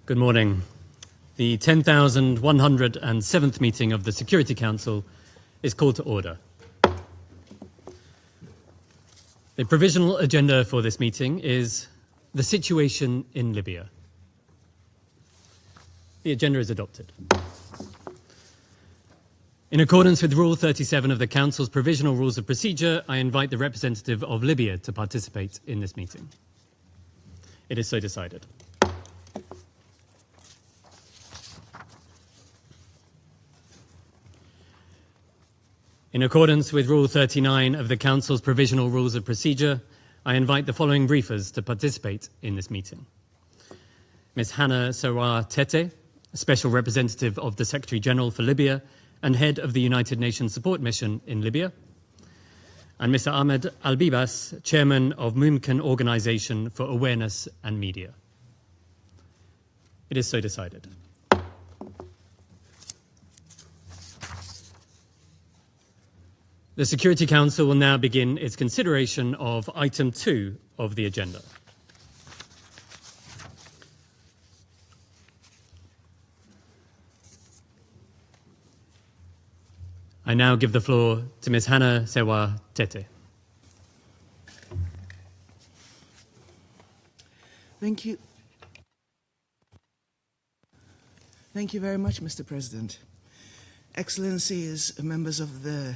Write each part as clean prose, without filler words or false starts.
Good morning. The 10,107th meeting of the Security Council is called to order. The provisional agenda for this meeting is the situation in Libya. The agenda is adopted. In accordance with Rule 37 of the Council's Provisional Rules of Procedure, I invite the representative of Libya to participate in this meeting. It is so decided. In accordance with Rule 39 of the Council's Provisional Rules of Procedure, I invite the following briefers to participate in this meeting. Ms. Hannah Sarwar Tete, Special Representative of the Secretary-General for Libya and Head of the United Nations Support Mission in Libya, and Mr. Ahmed Al-Bibas, Chairman of Mumkin Organization for Awareness and Media. It is so decided. The Security Council will now begin its consideration of item 2 of the agenda. I now give the floor to Ms. Hannah Sarwar Tete. Thank you. Thank you very much, Mr. President. Excellencies, members of the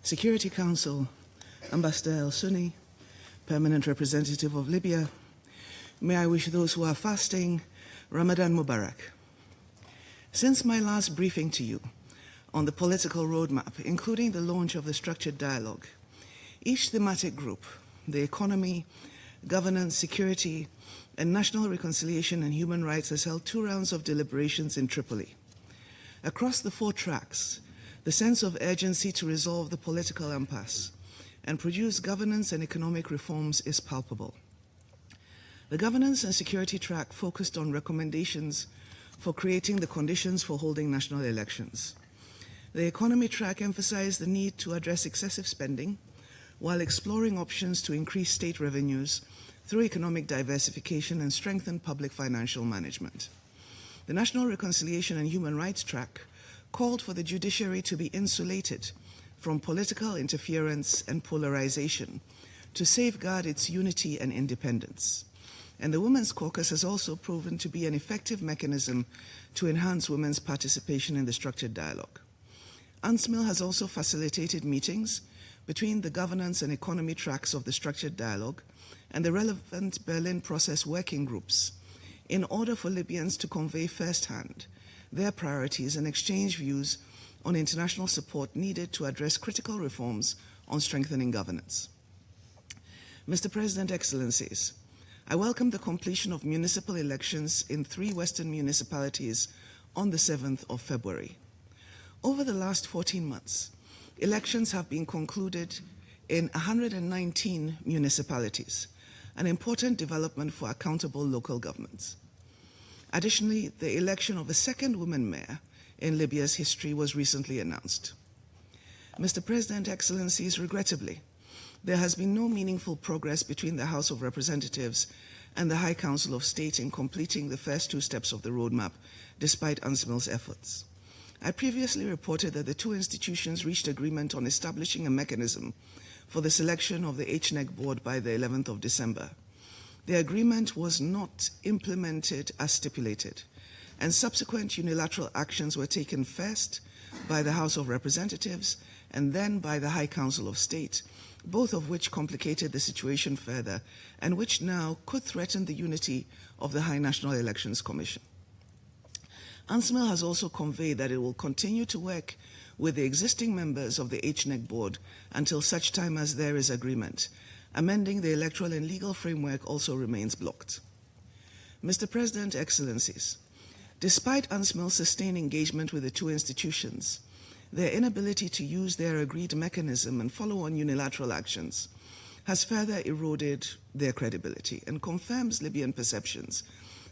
Security Council, Ambassador El Sunni, Permanent Representative of Libya, may I wish those who are fasting Ramadan Mubarak. Since my last briefing to you on the political roadmap, including the launch of the structured dialogue, each thematic group, the economy, governance, security, and national reconciliation and human rights, has held 2 rounds of deliberations in Tripoli. Across the 4 tracks, the sense of urgency to resolve the political impasse and produce governance and economic reforms is palpable. The governance and security track focused on recommendations for creating the conditions for holding national elections. The economy track emphasized the need to address excessive spending while exploring options to increase state revenues through economic diversification and strengthen public financial management. The National Reconciliation and Human Rights track called for the judiciary to be insulated from political interference and polarization to safeguard its unity and independence. And the Women's Caucus has also proven to be an effective mechanism to enhance women's participation in the structured dialogue. UNSMIL has also facilitated meetings between the governance and economy tracks of the structured dialogue and the relevant Berlin process working groups in order for Libyans to convey firsthand their priorities and exchange views on international support needed to address critical reforms on strengthening governance. Mr. President, Excellencies, I welcome the completion of municipal elections in 3 Western municipalities on the 7th of February. Over the last 14 months, elections have been concluded in 119 municipalities, an important development for accountable local governments. Additionally, the election of a 2nd woman mayor in Libya's history was recently announced. Mr. President, Excellencies, regrettably, there has been no meaningful progress between the House of Representatives and the High Council of State in completing the first 2 steps of the roadmap, despite UNSMIL's efforts. I previously reported that the 2 institutions reached agreement on establishing a mechanism for the selection of the HNEC board by the 11th of December. The agreement was not implemented as stipulated, and subsequent unilateral actions were taken first by the House of Representatives and then by the High Council of State, both of which complicated the situation further and which now could threaten the unity of the High National Elections Commission. UNSMIL has also conveyed that it will continue to work with the existing members of the HNEC board until such time as there is agreement. Amending the electoral and legal framework also remains blocked. Mr. President, Excellencies, despite UNSMIL's sustained engagement with the 2 institutions, their inability to use their agreed mechanism and follow on unilateral actions has further eroded their credibility and confirms Libyan perceptions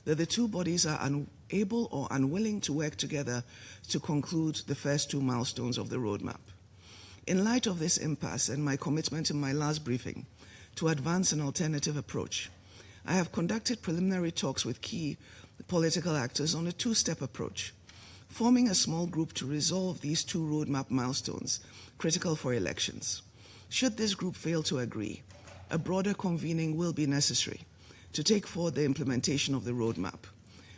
that the 2 bodies are unable or unwilling to work together to conclude the first 2 milestones of the roadmap. In light of this impasse and my commitment in my last briefing to advance an alternative approach, I have conducted preliminary talks with key the political actors on a two-step approach, forming a small group to resolve these two roadmap milestones critical for elections. Should this group fail to agree, a broader convening will be necessary to take forward the implementation of the roadmap.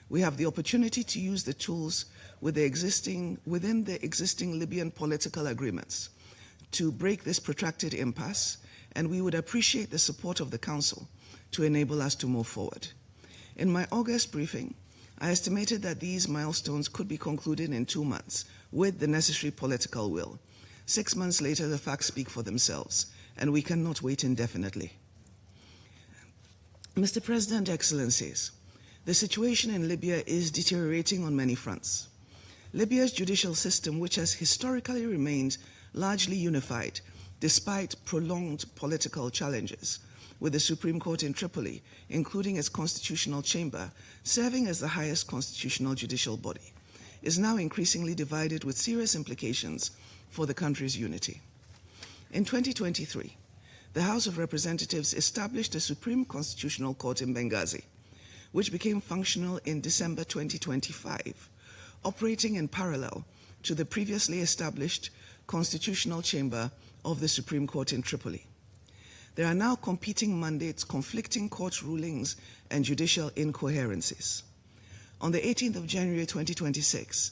We have the opportunity to use the tools within the existing Libyan political agreements to break this protracted impasse, and we would appreciate the support of the Council to enable us to move forward. In my August briefing, I estimated that these milestones could be concluded in 2 months with the necessary political will. 6 months later, the facts speak for themselves, and we cannot wait indefinitely. Mr. President, Excellencies, the situation in Libya is deteriorating on many fronts. Libya's judicial system, which has historically remained largely unified despite prolonged political challenges, with the Supreme Court in Tripoli, including its constitutional chamber, serving as the highest constitutional judicial body, is now increasingly divided with serious implications for the country's unity. In 2023, the House of Representatives established a Supreme Constitutional Court in Benghazi, which became functional in December 2025, operating in parallel to the previously established Constitutional Chamber of the Supreme Court in Tripoli. There are now competing mandates, conflicting court rulings, and judicial incoherencies. On the 18th of January 2026,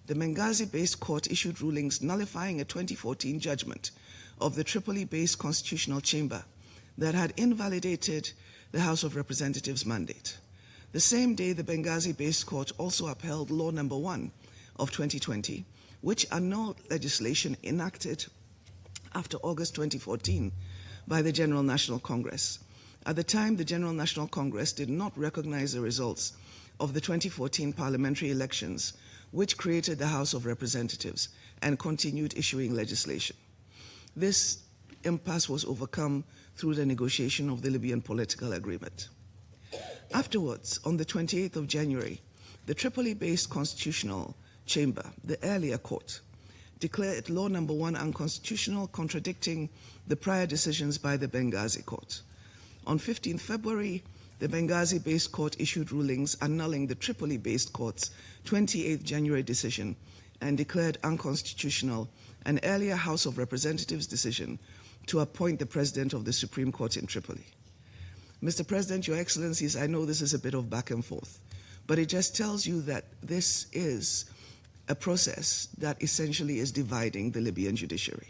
the Benghazi-based court issued rulings nullifying a 2014 judgment of the Tripoli-based Constitutional Chamber that had invalidated the House of Representatives' mandate. The same day, the Benghazi-based court also upheld Law No. 1 of 2020, which annulled legislation enacted after August 2014 by the General National Congress. At the time, the General National Congress did not recognize the results of the 2014 parliamentary elections, which created the House of Representatives and continued issuing legislation. This impasse was overcome through the negotiation of the Libyan political agreement. Afterwards, on the 28th of January, the Tripoli-based Constitutional Chamber, the earlier court, declared Law No. 1 unconstitutional, contradicting the prior decisions by the Benghazi court. On 15 February, the Benghazi-based court issued rulings annulling the Tripoli-based court's 28 January decision and declared unconstitutional an earlier House of Representatives decision to appoint the President of the Supreme Court in Tripoli. Mr. President, Your Excellencies, I know this is a bit of back and forth, but it just tells you that this is a process that essentially is dividing the Libyan judiciary.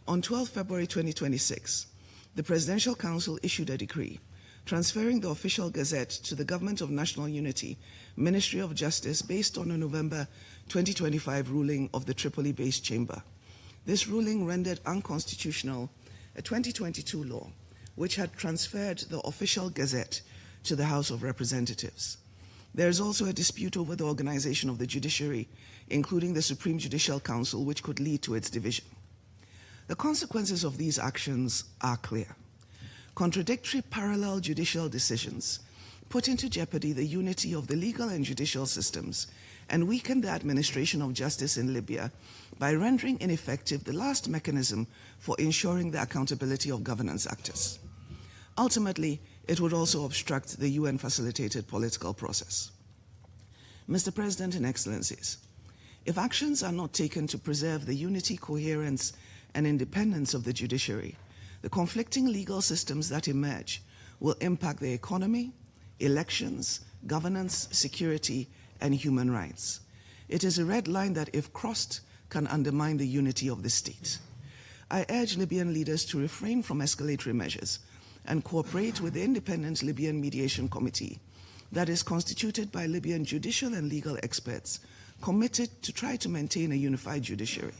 On 12 February 2026, the Presidential Council issued a decree transferring the official gazette to the Government of National Unity, Ministry of Justice, based on a November 2025 ruling of the Tripoli-based chamber. This ruling rendered unconstitutional a 2022 law which had transferred the official gazette to the House of Representatives. There is also a dispute over the organization of the judiciary, including the Supreme Judicial Council, which could lead to its division. The consequences of these actions are clear. Contradictory parallel judicial decisions put into jeopardy the unity of the legal and judicial systems and weaken the administration of justice in Libya by rendering ineffective the last mechanism for ensuring the accountability of governance actors. Ultimately, it would also obstruct the UN-facilitated political process. Mr. President and Excellencies, if actions are not taken to preserve the unity, coherence, and independence of the judiciary, the conflicting legal systems that emerge will impact the economy, elections, governance, security, and human rights. It is a red line that, if crossed, can undermine the unity of the state. I urge Libyan leaders to refrain from escalatory measures and cooperate with the Independent Libyan Mediation Committee that is constituted by Libyan judicial and legal experts committed to try to maintain a unified judiciary.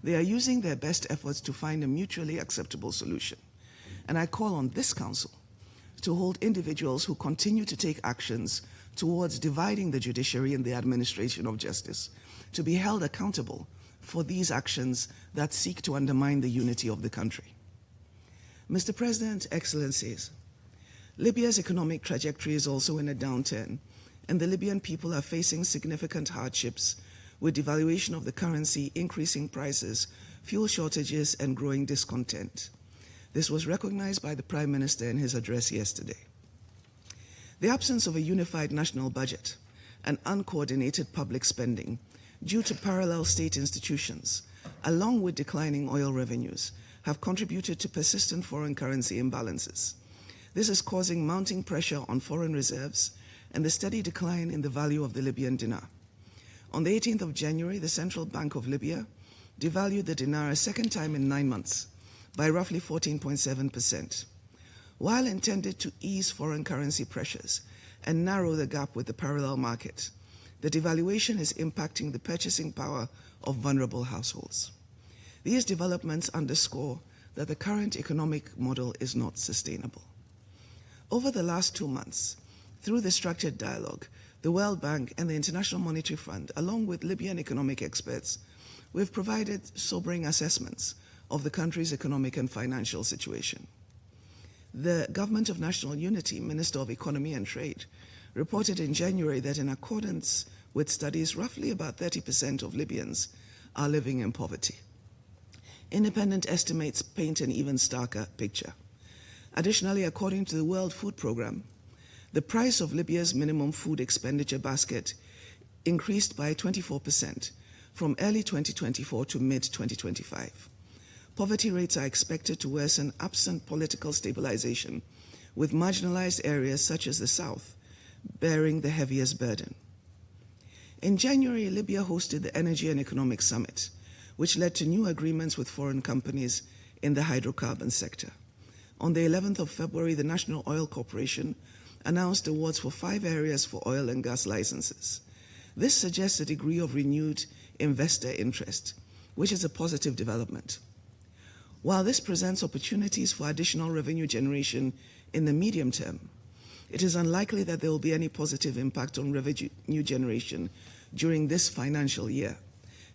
They are using their best efforts to find a mutually acceptable solution. And I call on this Council to hold individuals who continue to take actions towards dividing the judiciary and the administration of justice to be held accountable for these actions that seek to undermine the unity of the country. Mr. President, Excellencies, Libya's economic trajectory is also in a downturn, and the Libyan people are facing significant hardships with devaluation of the currency, increasing prices, fuel shortages, and growing discontent. This was recognized by the Prime Minister in his address yesterday. The absence of a unified national budget and uncoordinated public spending due to parallel state institutions, along with declining oil revenues, have contributed to persistent foreign currency imbalances. This is causing mounting pressure on foreign reserves and the steady decline in the value of the Libyan dinar. On the 18th of January, the Central Bank of Libya devalued the dinar a second time in 9 months by roughly 14.7%. While intended to ease foreign currency pressures and narrow the gap with the parallel market, the devaluation is impacting the purchasing power of vulnerable households. These developments underscore that the current economic model is not sustainable. Over the last 2 months, through the structured dialogue, the World Bank and the International Monetary Fund, along with Libyan economic experts, we've provided sobering assessments of the country's economic and financial situation. The Government of National Unity, Minister of Economy and Trade, reported in January that in accordance with studies, roughly about 30% of Libyans are living in poverty. Independent estimates paint an even starker picture. Additionally, according to the World Food Programme, the price of Libya's minimum food expenditure basket increased by 24% from early 2024 to mid-2025. Poverty rates are expected to worsen absent political stabilization, with marginalized areas such as the south bearing the heaviest burden. In January, Libya hosted the Energy and Economic Summit, which led to new agreements with foreign companies in the hydrocarbon sector. On the 11th of February, the National Oil Corporation announced awards for 5 areas for oil and gas licenses. This suggests a degree of renewed investor interest, which is a positive development. While this presents opportunities for additional revenue generation in the medium term, it is unlikely that there will be any positive impact on revenue generation during this financial year,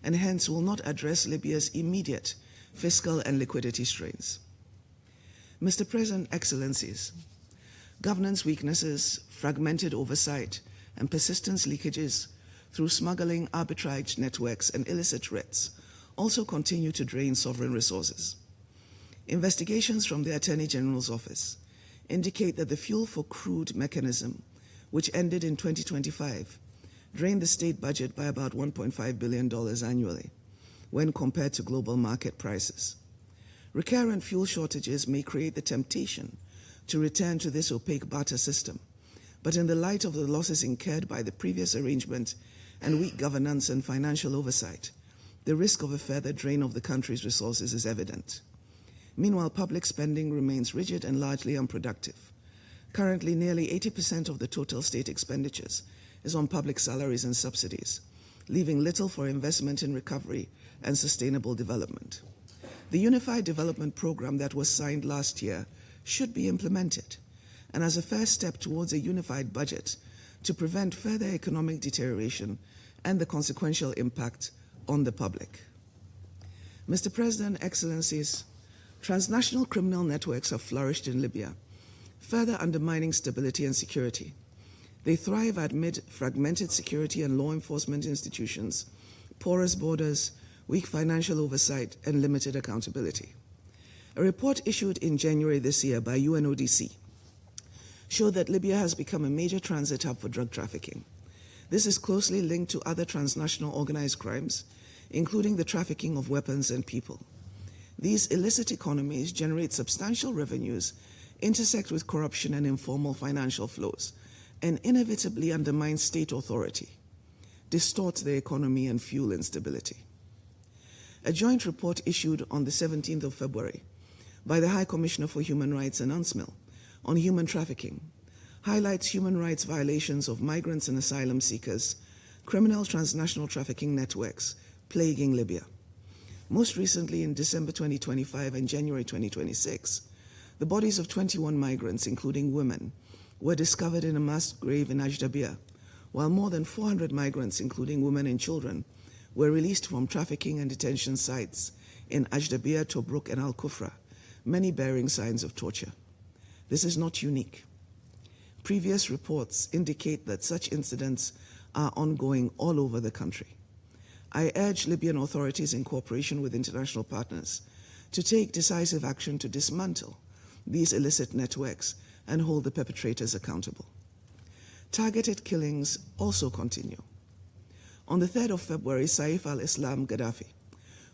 and hence will not address Libya's immediate fiscal and liquidity strains. Mr. President, Excellencies, governance weaknesses, fragmented oversight, and persistent leakages through smuggling, arbitrage networks, and illicit writs also continue to drain sovereign resources. Investigations from the Attorney General's office indicate that the fuel for crude mechanism, which ended in 2025, drained the state budget by about $1.5 billion annually when compared to global market prices. Recurrent fuel shortages may create the temptation to return to this opaque barter system, but in the light of the losses incurred by the previous arrangement and weak governance and financial oversight, the risk of a further drain of the country's resources is evident. Meanwhile, public spending remains rigid and largely unproductive. Currently, nearly 80% of the total state expenditures is on public salaries and subsidies, leaving little for investment in recovery and sustainable development. The Unified Development Program that was signed last year should be implemented, and as a first step towards a unified budget to prevent further economic deterioration and the consequential impact on the public. Mr. President, Excellencies, transnational criminal networks have flourished in Libya, further undermining stability and security. They thrive amid fragmented security and law enforcement institutions, porous borders, weak financial oversight, and limited accountability. A report issued in January this year by UNODC showed that Libya has become a major transit hub for drug trafficking. This is closely linked to other transnational organized crimes, including the trafficking of weapons and people. These illicit economies generate substantial revenues, intersect with corruption and informal financial flows, and inevitably undermine state authority, distort the economy, and fuel instability. A joint report issued on the 17th of February by the High Commissioner for Human Rights and UNSMIL on human trafficking highlights human rights violations of migrants and asylum seekers, criminal transnational trafficking networks plaguing Libya. Most recently, in December 2025 and January 2026, the bodies of 21 migrants, including women, were discovered in a mass grave in Ajdabia, while more than 400 migrants, including women and children, were released from trafficking and detention sites in Ajdabia, Tobruk, and Al-Kufra, many bearing signs of torture. This is not unique. Previous reports indicate that such incidents are ongoing all over the country. I urge Libyan authorities, in cooperation with international partners, to take decisive action to dismantle these illicit networks and hold the perpetrators accountable. Targeted killings also continue. On the 3rd of February, Saif al-Islam Gaddafi,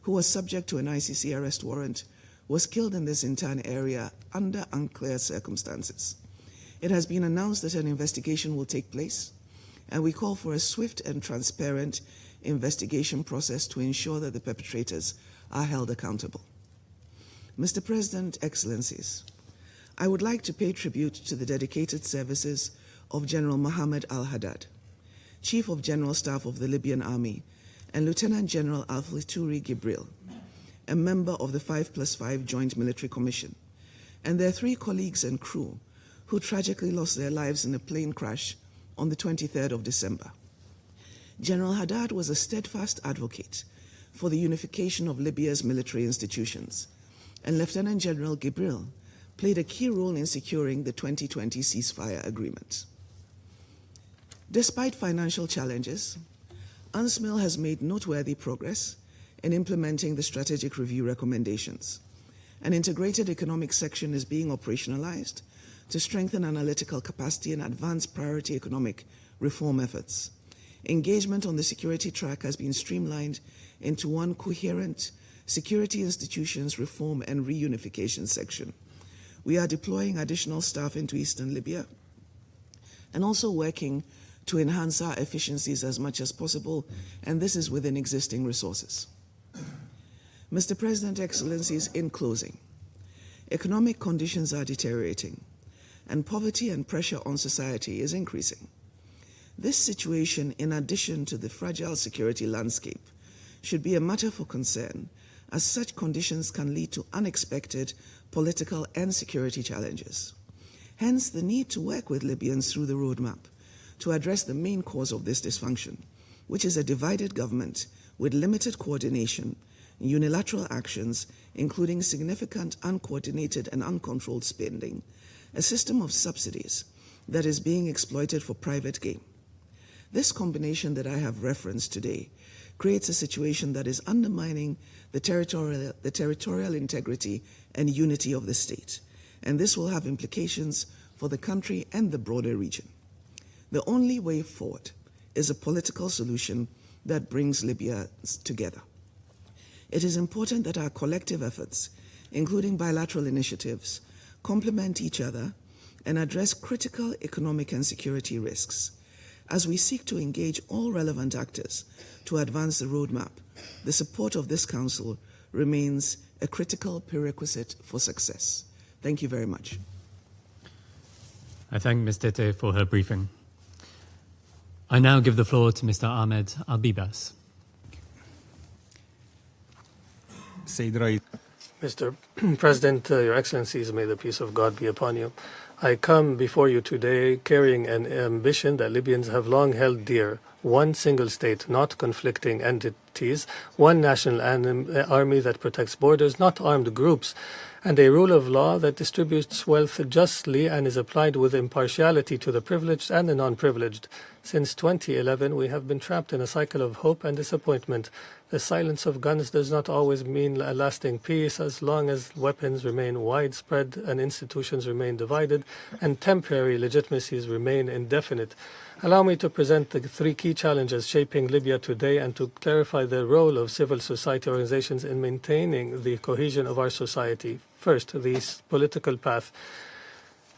who was subject to an ICC arrest warrant, was killed in this Zintan area under unclear circumstances. It has been announced that an investigation will take place, and we call for a swift and transparent investigation process to ensure that the perpetrators are held accountable. Mr. President, Excellencies, I would like to pay tribute to the dedicated services of General Mohammed al-Haddad, Chief of General Staff of the Libyan Army, and Lieutenant General Al-Flituri Gibril, a member of the 5+5 Joint Military Commission, and their 3 colleagues and crew who tragically lost their lives in a plane crash on the 23rd of December. General Haddad was a steadfast advocate for the unification of Libya's military institutions, and Lieutenant General Gibril played a key role in securing the 2020 ceasefire agreement. Despite financial challenges, UNSMIL has made noteworthy progress in implementing the strategic review recommendations. An integrated economic section is being operationalized to strengthen analytical capacity and advance priority economic reform efforts. Engagement on the security track has been streamlined into one coherent security institutions reform and reunification section. We are deploying additional staff into Eastern Libya and also working to enhance our efficiencies as much as possible, and this is within existing resources. Mr. President, Excellencies, in closing, economic conditions are deteriorating, and poverty and pressure on society is increasing. This situation, in addition to the fragile security landscape, should be a matter for concern, as such conditions can lead to unexpected political and security challenges. Hence, the need to work with Libyans through the roadmap to address the main cause of this dysfunction, which is a divided government with limited coordination, unilateral actions, including significant uncoordinated and uncontrolled spending, a system of subsidies that is being exploited for private gain. This combination that I have referenced today creates a situation that is undermining the territorial integrity and unity of the state, and this will have implications for the country and the broader region. The only way forward is a political solution that brings Libya together. It is important that our collective efforts, including bilateral initiatives, complement each other and address critical economic and security risks. As we seek to engage all relevant actors to advance the roadmap, the support of this Council remains a critical prerequisite for success. Thank you very much. I thank Ms. Tete for her briefing. I now give the floor to Mr. Ahmed Albibas. Mr. President, Your Excellencies, may the peace of God be upon you. I come before you today carrying an ambition that Libyans have long held dear: one single state, not conflicting entities, one national army that protects borders, not armed groups, and a rule of law that distributes wealth justly and is applied with impartiality to the privileged and the non-privileged. Since 2011, we have been trapped in a cycle of hope and disappointment. The silence of guns does not always mean a lasting peace, as long as weapons remain widespread and institutions remain divided and temporary legitimacies remain indefinite. Allow me to present the 3 key challenges shaping Libya today and to clarify the role of civil society organizations in maintaining the cohesion of our society. First, the political path.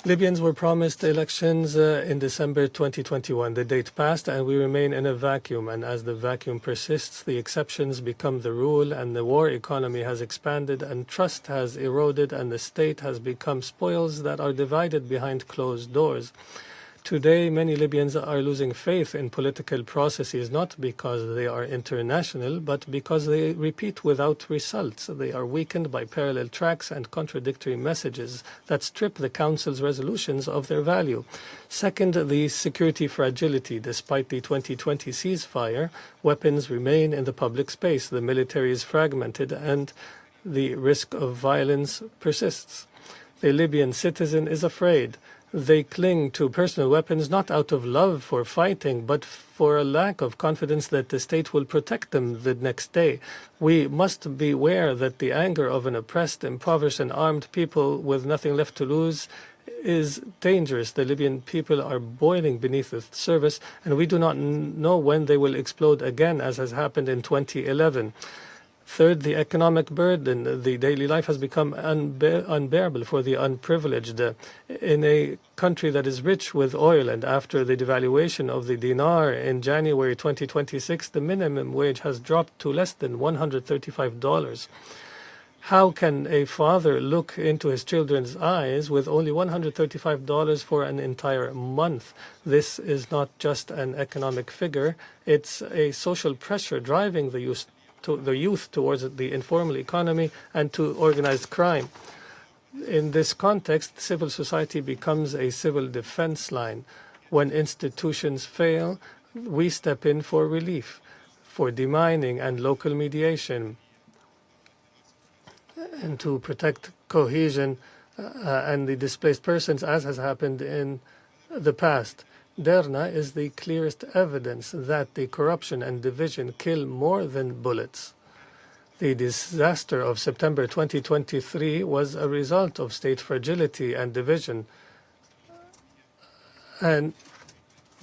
Libyans were promised elections in December 2021. The date passed and we remain in a vacuum, and as the vacuum persists, the exceptions become the rule, and the war economy has expanded and trust has eroded, and the state has become spoils that are divided behind closed doors. Today, many Libyans are losing faith in political processes, not because they are international, but because they repeat without results. They are weakened by parallel tracks and contradictory messages that strip the Council's resolutions of their value. Second, the security fragility. Despite the 2020 ceasefire, weapons remain in the public space. The military is fragmented and the risk of violence persists. The Libyan citizen is afraid. They cling to personal weapons not out of love for fighting, but for a lack of confidence that the state will protect them the next day. We must beware that the anger of an oppressed, impoverished, and armed people with nothing left to lose is dangerous. The Libyan people are boiling beneath the surface, and we do not know when they will explode again, as has happened in 2011. Third, the economic burden, the daily life has become unbearable for the unprivileged. In a country that is rich with oil, and after the devaluation of the dinar in January 2026, the minimum wage has dropped to less than $135. How can a father look into his children's eyes with only $135 for an entire month? This is not just an economic figure, it's a social pressure driving the youth towards the informal economy and to organized crime. In this context, civil society becomes a civil defense line. When institutions fail, we step in for relief, for demining and local mediation, and to protect cohesion and the displaced persons, as has happened in the past. Derna is the clearest evidence that the corruption and division kill more than bullets. The disaster of September 2023 was a result of state fragility and division, and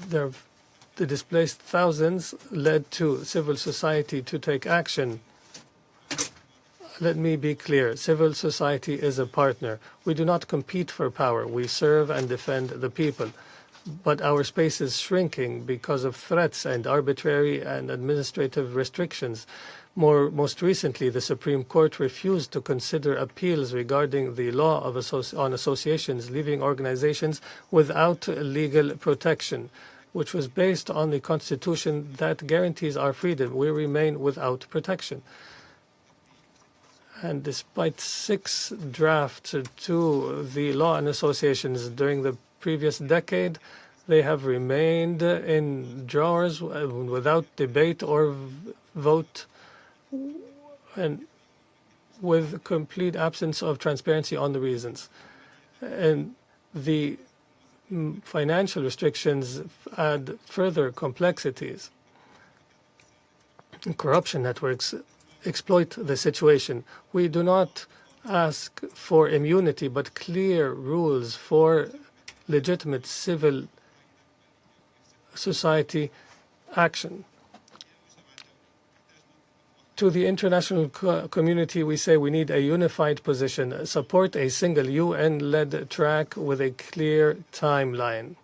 the displaced thousands led to civil society to take action. Let me be clear. Civil society is a partner. We do not compete for power. We serve and defend the people. But our space is shrinking because of threats and arbitrary and administrative restrictions. Most recently, the Supreme Court refused to consider appeals regarding the law on associations leaving organizations without legal protection, which was based on the Constitution that guarantees our freedom. We remain without protection. And despite 6 drafts to the law on associations during the previous decade, they have remained in drawers without debate or vote, and with complete absence of transparency on the reasons. And the financial restrictions add further complexities. Corruption networks exploit the situation. We do not ask for immunity, but clear rules for legitimate civil society action. To the international community, we say we need a unified position, support a single UN-led track with a clear timeline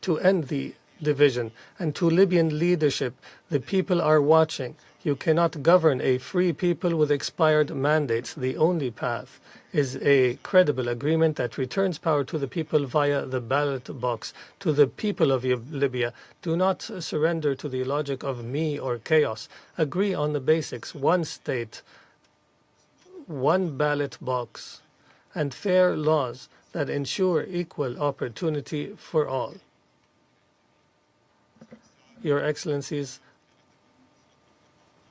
to end the division. And to Libyan leadership, the people are watching. You cannot govern a free people with expired mandates. The only path is a credible agreement that returns power to the people via the ballot box. To the people of Libya, do not surrender to the logic of me or chaos. Agree on the basics: one state, one ballot box, and fair laws that ensure equal opportunity for all. Your Excellencies,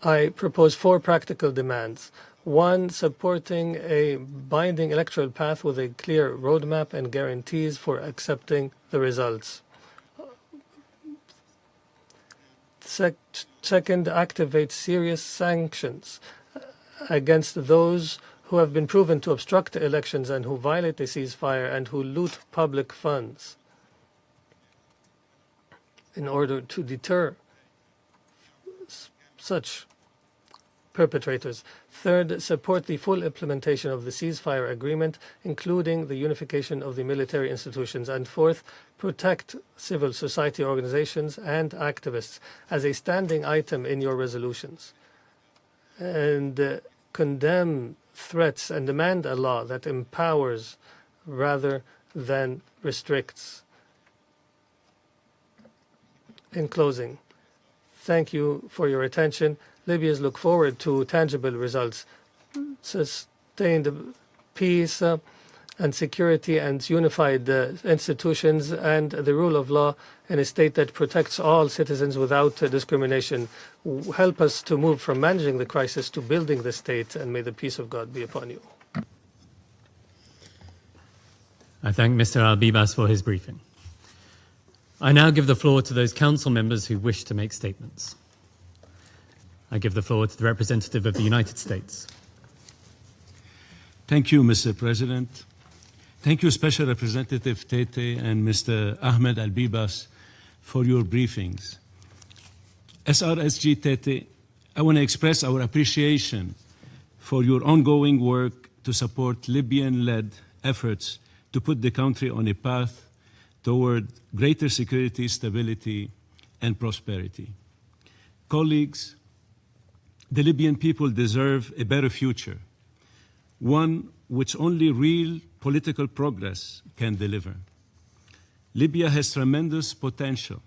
I propose 4 practical demands. 1, supporting a binding electoral path with a clear roadmap and guarantees for accepting the results. Second, activate serious sanctions against those who have been proven to obstruct elections and who violate the ceasefire and who loot public funds, in order to deter such perpetrators. Third, support the full implementation of the ceasefire agreement, including the unification of the military institutions. And fourth, protect civil society organizations and activists as a standing item in your resolutions. And condemn threats and demand a law that empowers rather than restricts. In closing, thank you for your attention. Libyans look forward to tangible results, sustained peace and security and unified institutions and the rule of law in a state that protects all citizens without discrimination. Help us to move from managing the crisis to building the state, and may the peace of God be upon you. I thank Mr. Al-Bibas for his briefing. I now give the floor to those council members who wish to make statements. I give the floor to the representative of the United States. Thank you, Mr. President. Thank you, Special Representative Tete and Mr. Ahmed Al-Bibas, for your briefings. SRSG Tete, I want to express our appreciation for your ongoing work to support Libyan-led efforts to put the country on a path toward greater security, stability, and prosperity. Colleagues, the Libyan people deserve a better future, one which only real political progress can deliver. Libya has tremendous potential,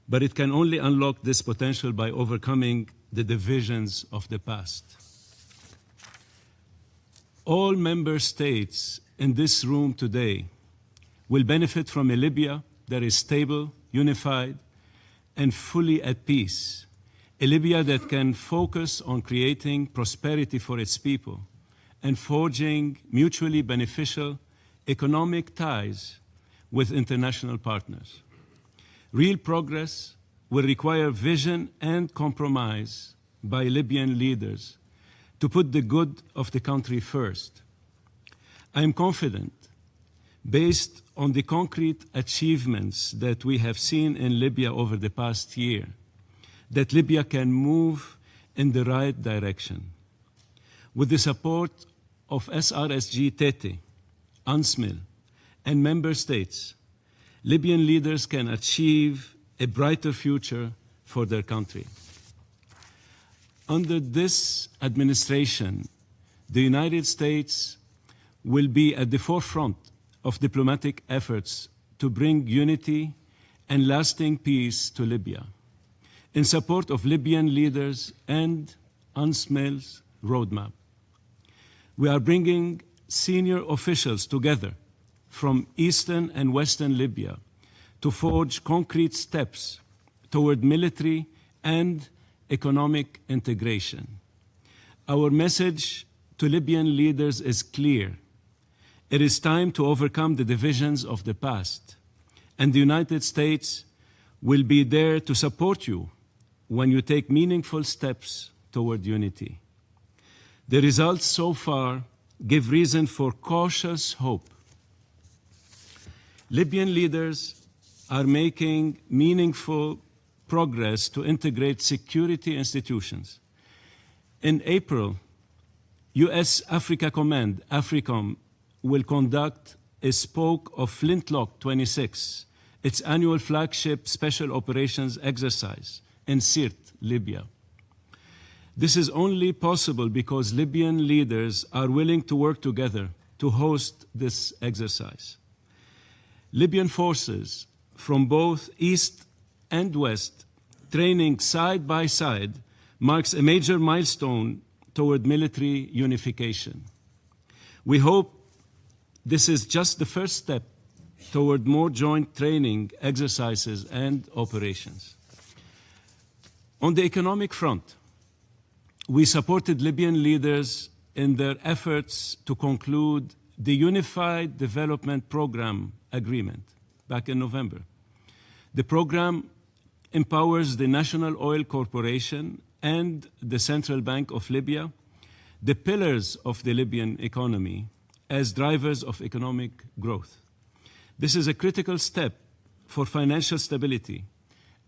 but it can only unlock this potential by overcoming the divisions of the past. All member states in this room today will benefit from a Libya that is stable, unified, and fully at peace. A Libya that can focus on creating prosperity for its people and forging mutually beneficial economic ties with international partners. Real progress will require vision and compromise by Libyan leaders to put the good of the country first. I am confident, based on the concrete achievements that we have seen in Libya over the past year, that Libya can move in the right direction. With the support of SRSG Tete, UNSMIL, and member states, Libyan leaders can achieve a brighter future for their country. Under this administration, the United States will be at the forefront of diplomatic efforts to bring unity and lasting peace to Libya, in support of Libyan leaders and UNSMIL's roadmap. We are bringing senior officials together from Eastern and Western Libya to forge concrete steps toward military and economic integration. Our message to Libyan leaders is clear. It is time to overcome the divisions of the past, and the United States will be there to support you when you take meaningful steps toward unity. The results so far give reason for cautious hope. Libyan leaders are making meaningful progress to integrate security institutions. In April, U.S. Africa Command, AFRICOM, will conduct a spoke of Flintlock 26, its annual flagship special operations exercise in Sirte, Libya. This is only possible because Libyan leaders are willing to work together to host this exercise. Libyan forces from both East and West, training side by side, marks a major milestone toward military unification. We hope this is just the first step toward more joint training, exercises, and operations. On the economic front, we supported Libyan leaders in their efforts to conclude the Unified Development Program Agreement back in November. The program empowers the National Oil Corporation and the Central Bank of Libya, the pillars of the Libyan economy, as drivers of economic growth. This is a critical step for financial stability,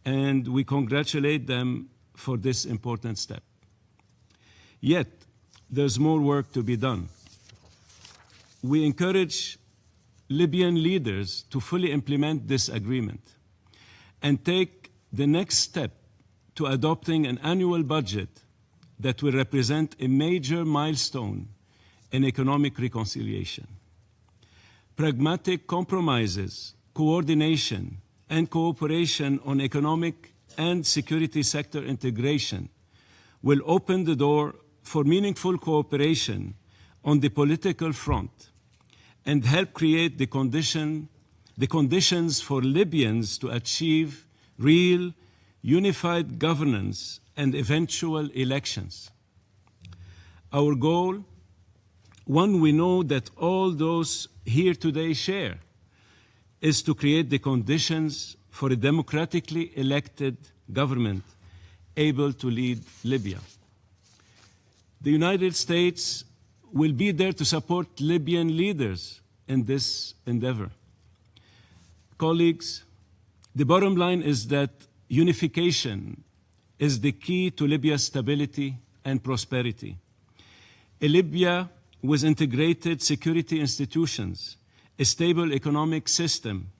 and we congratulate them for this important step. Yet, there's more work to be done. We encourage Libyan leaders to fully implement this agreement and take the next step to adopting an annual budget that will represent a major milestone in economic reconciliation. Pragmatic compromises, coordination, and cooperation on economic and security sector integration will open the door for meaningful cooperation on the political front and help create the conditions for Libyans to achieve real, unified governance and eventual elections. Our goal, one we know that all those here today share, is to create the conditions for a democratically elected government able to lead Libya. The United States will be there to support Libyan leaders in this endeavor. Colleagues, the bottom line is that unification is the key to Libya's stability and prosperity. A Libya with integrated security institutions, a stable economic system,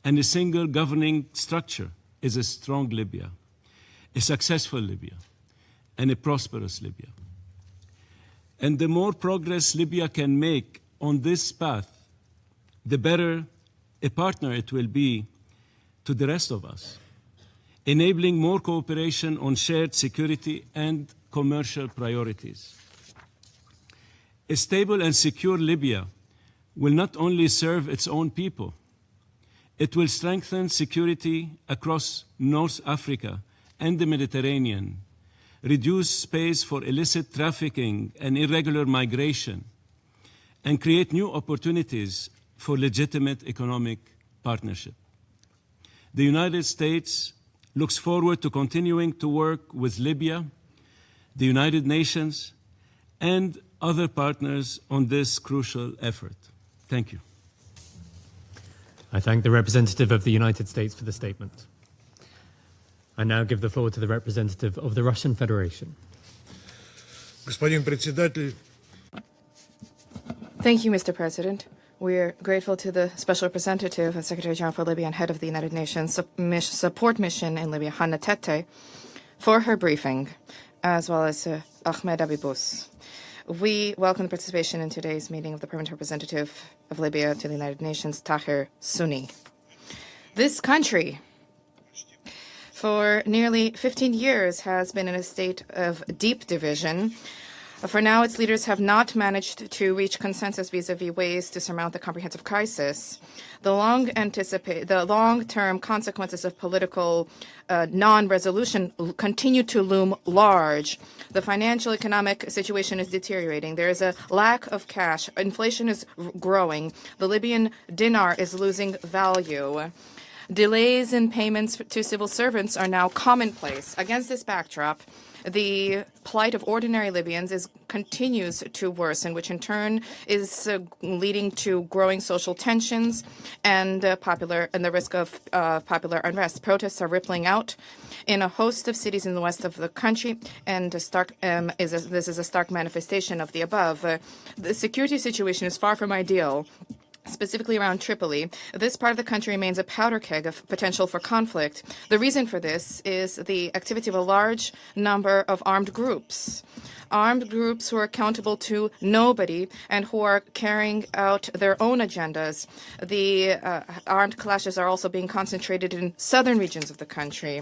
and a single governing structure is a strong Libya, a successful Libya, and a prosperous Libya. And the more progress Libya can make on this path, the better a partner it will be to the rest of us, enabling more cooperation on shared security and commercial priorities. A stable and secure Libya will not only serve its own people, it will strengthen security across North Africa and the Mediterranean, reduce space for illicit trafficking and irregular migration, and create new opportunities for legitimate economic partnership. The United States looks forward to continuing to work with Libya, the United Nations, and other partners on this crucial effort. Thank you. I thank the representative of the United States for the statement. I now give the floor to the representative of the Russian Federation. Господин председатель. Thank you, Mr. President. We're grateful to the Special Representative and Secretary General for Libya and Head of the United Nations Support Mission in Libya, Hanna Tete, for her briefing, as well as Ahmed Abibous. We welcome the participation in today's meeting of the Permanent Representative of Libya to the United Nations, Tahir Sunni. This country, for nearly 15 years, has been in a state of deep division. For now, its leaders have not managed to reach consensus vis-à-vis ways to surmount the comprehensive crisis. The long-term consequences of political non-resolution continue to loom large. The financial economic situation is deteriorating. There is a lack of cash. Inflation is growing. The Libyan dinar is losing value. Delays in payments to civil servants are now commonplace. Against this backdrop, the plight of ordinary Libyans continues to worsen, which in turn is leading to growing social tensions and the risk of popular unrest. Protests are rippling out in a host of cities in the west of the country, and this is a stark manifestation of the above. The security situation is far from ideal. Specifically around Tripoli, this part of the country remains a powder keg of potential for conflict. The reason for this is the activity of a large number of armed groups who are accountable to nobody and who are carrying out their own agendas. The armed clashes are also being concentrated in southern regions of the country.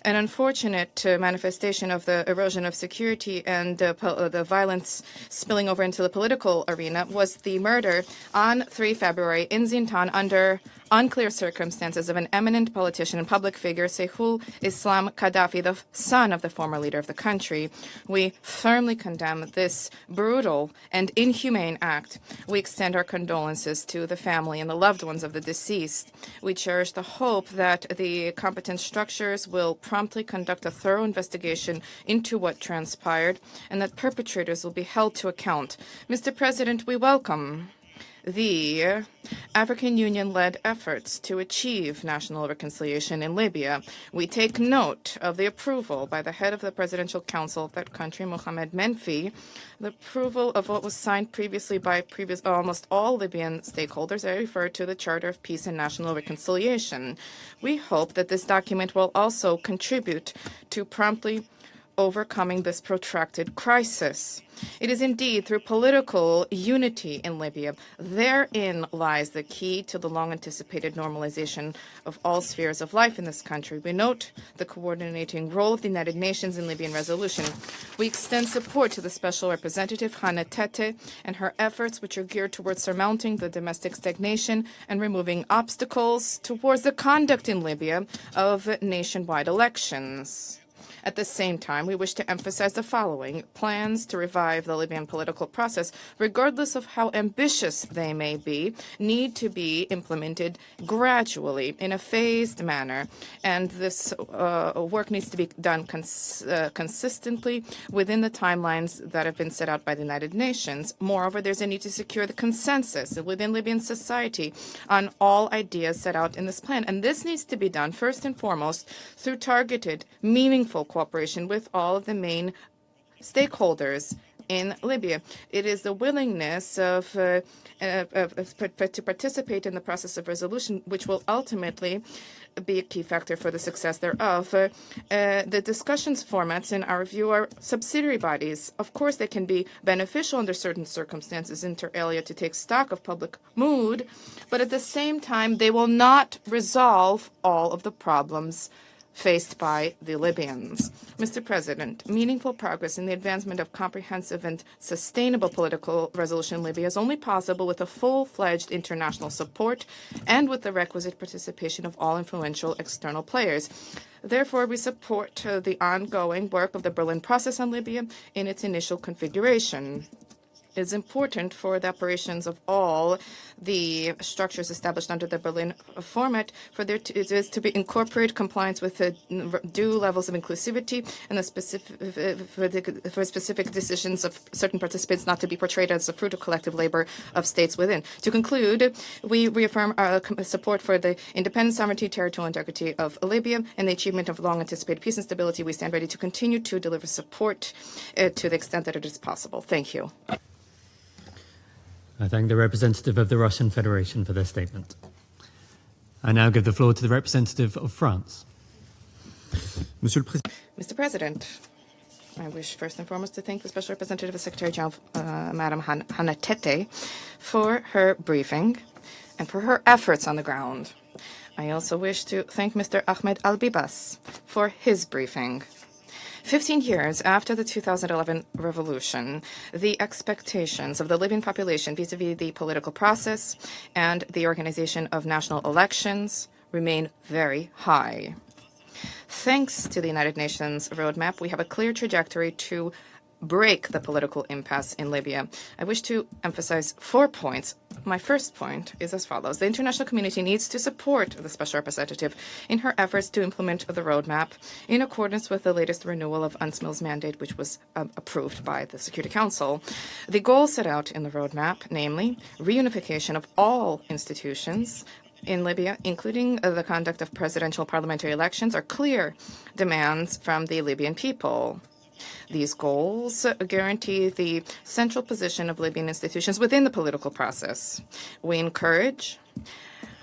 An unfortunate manifestation of the erosion of security and the violence spilling over into the political arena was the murder on 3 February in Zintan under unclear circumstances of an eminent politician and public figure, Seyful Islam Gaddafi, the son of the former leader of the country. We firmly condemn this brutal and inhumane act. We extend our condolences to the family and the loved ones of the deceased. We cherish the hope that the competent structures will promptly conduct a thorough investigation into what transpired and that perpetrators will be held to account. Mr. President, we welcome the African Union-led efforts to achieve national reconciliation in Libya. We take note of the approval by the head of the Presidential Council of that country, Mohamed Menfi, the approval of what was signed previously by almost all Libyan stakeholders. I refer to the Charter of Peace and National Reconciliation. We hope that this document will also contribute to promptly overcoming this protracted crisis. It is indeed through political unity in Libya. Therein lies the key to the long-anticipated normalization of all spheres of life in this country. We note the coordinating role of the United Nations in Libyan resolution. We extend support to the Special Representative Hanna Tete and her efforts, which are geared towards surmounting the domestic stagnation and removing obstacles towards the conduct in Libya of nationwide elections. At the same time, we wish to emphasize the following. Plans to revive the Libyan political process, regardless of how ambitious they may be, need to be implemented gradually in a phased manner. And this work needs to be done consistently within the timelines that have been set out by the United Nations. Moreover, there's a need to secure the consensus within Libyan society on all ideas set out in this plan. And this needs to be done first and foremost through targeted, meaningful cooperation with all of the main stakeholders in Libya. It is the willingness to participate in the process of resolution which will ultimately be a key factor for the success thereof. The discussions formats, in our view, are subsidiary bodies. Of course, they can be beneficial under certain circumstances, inter alia, to take stock of public mood, but at the same time, they will not resolve all of the problems faced by the Libyans. Mr. President, meaningful progress in the advancement of comprehensive and sustainable political resolution in Libya is only possible with a full-fledged international support and with the requisite participation of all influential external players. Therefore, we support the ongoing work of the Berlin process on Libya in its initial configuration. It is important for the operations of all the structures established under the Berlin format for there to be incorporate compliance with the due levels of inclusivity and the for specific decisions of certain participants not to be portrayed as the fruit of collective labor of states within. To conclude, we reaffirm our support for the independence, sovereignty, territorial integrity of Libya and the achievement of long-anticipated peace and stability. We stand ready to continue to deliver support to the extent that it is possible. Thank you. I thank the representative of the Russian Federation for their statement. I now give the floor to the representative of France. Mr. President, I wish first and foremost to thank the Special Representative of Secretary General, Madam Hannah Tete, for her briefing and for her efforts on the ground. I also wish to thank Mr. Ahmed Al-Bibas for his briefing. 15 years after the 2011 revolution, the expectations of the Libyan population vis-à-vis the political process and the organization of national elections remain very high. Thanks to the United Nations roadmap, we have a clear trajectory to break the political impasse in Libya. I wish to emphasize 4 points. My first point is as follows. The international community needs to support the Special Representative in her efforts to implement the roadmap in accordance with the latest renewal of UNSMIL's mandate, which was approved by the Security Council. The goals set out in the roadmap, namely reunification of all institutions in Libya, including the conduct of presidential parliamentary elections, are clear demands from the Libyan people. These goals guarantee the central position of Libyan institutions within the political process. We encourage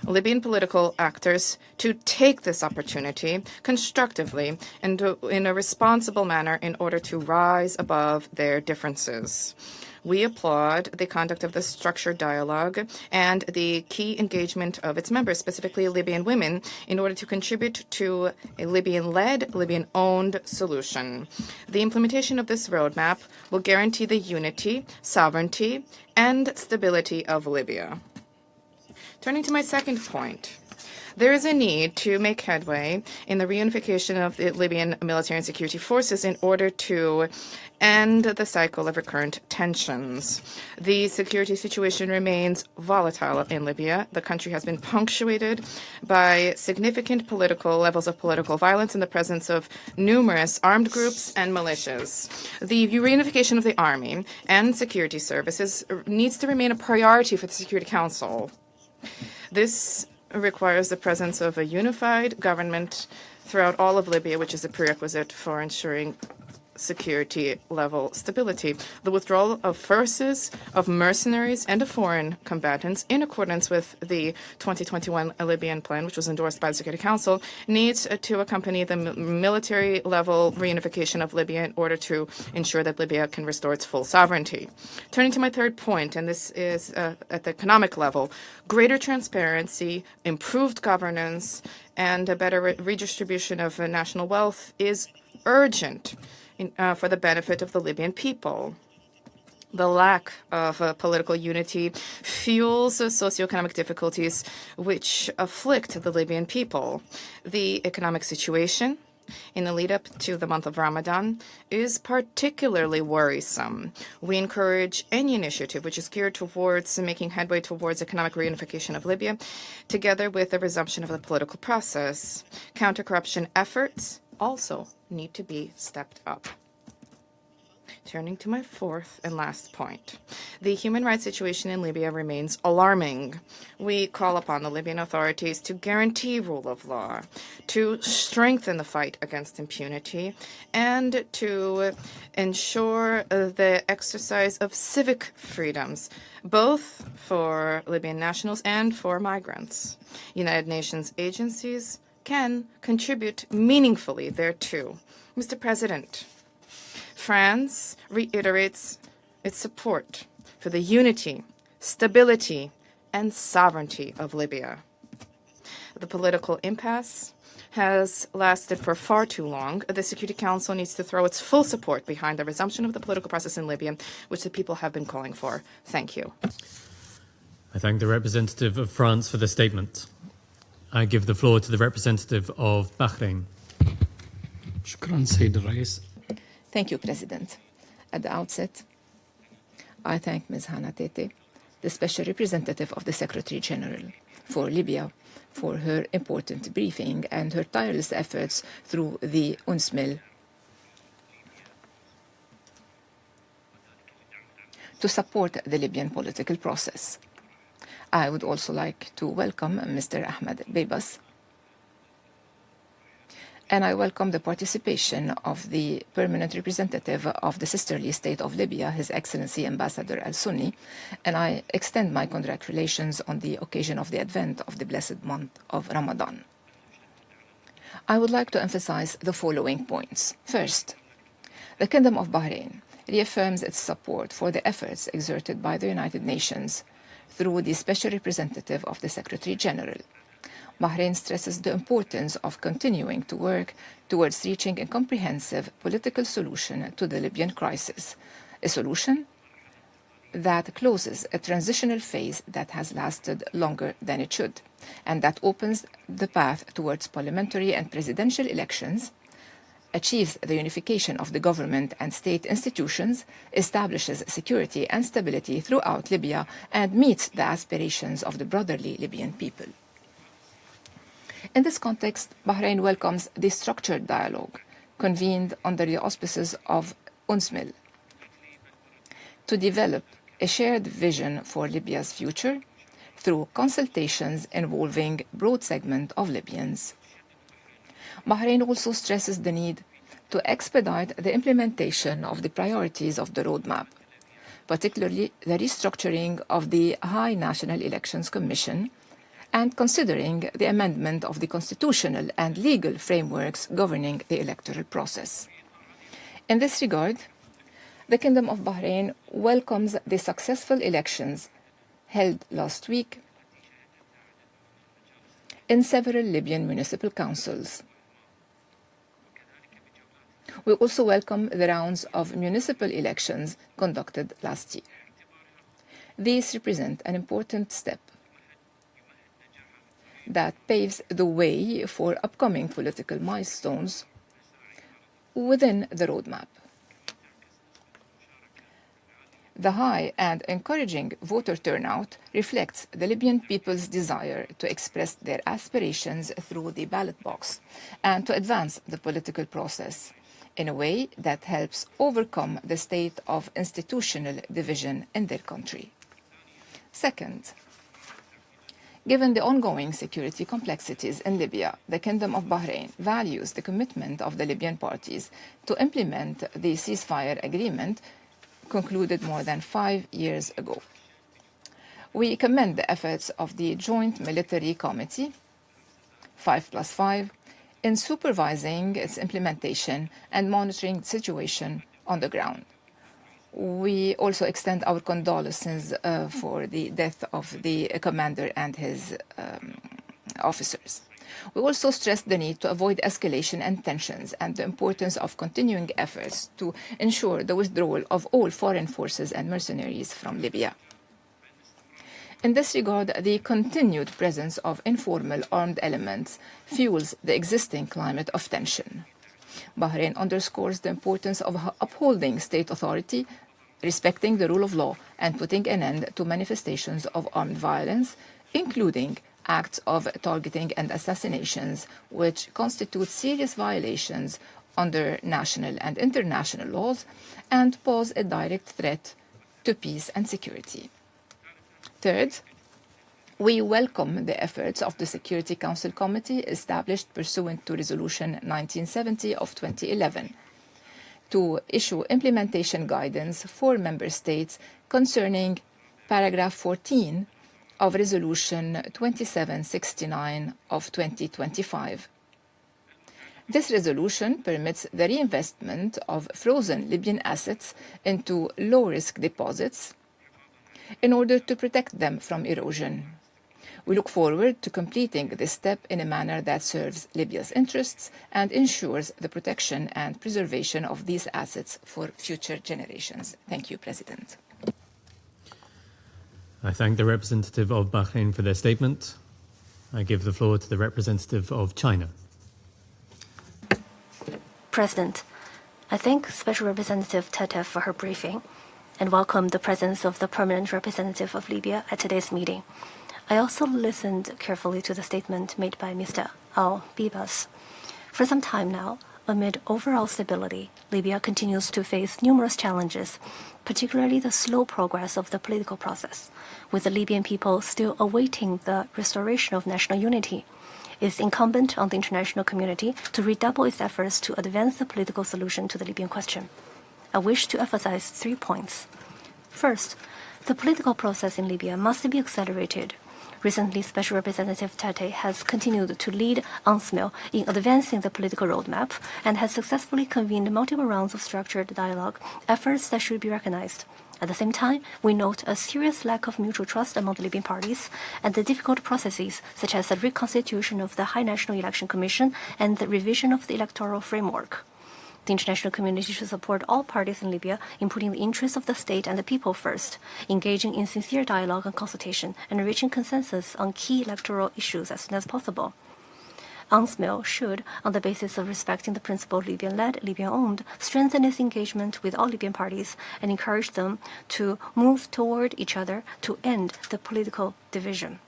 Libyan political actors to take this opportunity constructively and in a responsible manner in order to rise above their differences. We applaud the conduct of the structured dialogue and the key engagement of its members, specifically Libyan women, in order to contribute to a Libyan-led, Libyan-owned solution. The implementation of this roadmap will guarantee the unity, sovereignty, and stability of Libya. Turning to my second point. There is a need to make headway in the reunification of the Libyan military and security forces in order to end the cycle of recurrent tensions. The security situation remains volatile in Libya. The country has been punctuated by significant levels of political violence in the presence of numerous armed groups and militias. The reunification of the army and security services needs to remain a priority for the Security Council. This requires the presence of a unified government throughout all of Libya, which is a prerequisite for ensuring security level stability. The withdrawal of forces, of mercenaries, and of foreign combatants in accordance with the 2021 Libyan plan, which was endorsed by the Security Council, needs to accompany the military level reunification of Libya in order to ensure that Libya can restore its full sovereignty. Turning to my third point, and this is at the economic level, greater transparency, improved governance, and a better redistribution of national wealth is urgent for the benefit of the Libyan people. The lack of political unity fuels socioeconomic difficulties which afflict the Libyan people. The economic situation in the lead-up to the month of Ramadan is particularly worrisome. We encourage any initiative which is geared towards making headway towards economic reunification of Libya, together with the resumption of the political process. Counter-corruption efforts also need to be stepped up. Turning to my fourth and last point. The human rights situation in Libya remains alarming. We call upon the Libyan authorities to guarantee rule of law, to strengthen the fight against impunity, and to ensure the exercise of civic freedoms, both for Libyan nationals and for migrants. United Nations agencies can contribute meaningfully thereto. Mr. President, France reiterates its support for the unity, stability, and sovereignty of Libya. The political impasse has lasted for far too long. The Security Council needs to throw its full support behind the resumption of the political process in Libya, which the people have been calling for. Thank you. I thank the representative of France for the statement. I give the floor to the representative of Bahrain. شكرا سيد الرئيس. Thank you, President. At the outset, I thank Ms. Hannah Tete, the Special Representative of the Secretary General for Libya, for her important briefing and her tireless efforts through the UNSMIL to support the Libyan political process. I would also like to welcome Mr. Ahmed Beibas, and I welcome the participation of the permanent representative of the sisterly state of Libya, His Excellency Ambassador Al-Sunni, and I extend my congratulations on the occasion of the advent of the blessed month of Ramadan. I would like to emphasize the following points. First, the Kingdom of Bahrain reaffirms its support for the efforts exerted by the United Nations through the Special Representative of the Secretary General. Bahrain stresses the importance of continuing to work towards reaching a comprehensive political solution to the Libyan crisis, a solution that closes a transitional phase that has lasted longer than it should, and that opens the path towards parliamentary and presidential elections, achieves the unification of the government and state institutions, establishes security and stability throughout Libya, and meets the aspirations of the brotherly Libyan people. In this context, Bahrain welcomes the structured dialogue convened under the auspices of UNSMIL to develop a shared vision for Libya's future through consultations involving a broad segment of Libyans. Bahrain also stresses the need to expedite the implementation of the priorities of the roadmap, particularly the restructuring of the High National Elections Commission and considering the amendment of the constitutional and legal frameworks governing the electoral process. In this regard, the Kingdom of Bahrain welcomes the successful elections held last week in several Libyan municipal councils. We also welcome the rounds of municipal elections conducted last year. These represent an important step that paves the way for upcoming political milestones within the roadmap. The high and encouraging voter turnout reflects the Libyan people's desire to express their aspirations through the ballot box and to advance the political process in a way that helps overcome the state of institutional division in their country. Second, given the ongoing security complexities in Libya, the Kingdom of Bahrain values the commitment of the Libyan parties to implement the ceasefire agreement concluded more than 5 years ago. We commend the efforts of the Joint Military Committee, 5+5, in supervising its implementation and monitoring the situation on the ground. We also extend our condolences for the death of the commander and his officers. We also stress the need to avoid escalation and tensions and the importance of continuing efforts to ensure the withdrawal of all foreign forces and mercenaries from Libya. In this regard, the continued presence of informal armed elements fuels the existing climate of tension. Bahrain underscores the importance of upholding state authority, respecting the rule of law, and putting an end to manifestations of armed violence, including acts of targeting and assassinations, which constitute serious violations under national and international laws and pose a direct threat to peace and security. Third, we welcome the efforts of the Security Council Committee established pursuant to Resolution 1970 of 2011 to issue implementation guidance for member states concerning paragraph 14 of Resolution 2769 of 2025. This resolution permits the reinvestment of frozen Libyan assets into low-risk deposits in order to protect them from erosion. We look forward to completing this step in a manner that serves Libya's interests and ensures the protection and preservation of these assets for future generations. Thank you, President. I thank the representative of Bahrain for their statement. I give the floor to the representative of China. President, I thank Special Representative Tete for her briefing and welcome the presence of the permanent representative of Libya at today's meeting. I also listened carefully to the statement made by Mr. Al-Bibas. For some time now, amid overall stability, Libya continues to face numerous challenges, particularly the slow progress of the political process, with the Libyan people still awaiting the restoration of national unity. It is incumbent on the international community to redouble its efforts to advance the political solution to the Libyan question. I wish to emphasize 3 points. First, the political process in Libya must be accelerated. Recently, Special Representative Tete has continued to lead UNSMIL in advancing the political roadmap and has successfully convened multiple rounds of structured dialogue, efforts that should be recognized. At the same time, we note a serious lack of mutual trust among the Libyan parties and the difficult processes such as the reconstitution of the High National Election Commission and the revision of the electoral framework. The international community should support all parties in Libya in putting the interests of the state and the people first, engaging in sincere dialogue and consultation, and reaching consensus on key electoral issues as soon as possible. UNSMIL should, on the basis of respecting the principle Libyan-led, Libyan-owned, strengthen its engagement with all Libyan parties and encourage them to move toward each other to end the political division.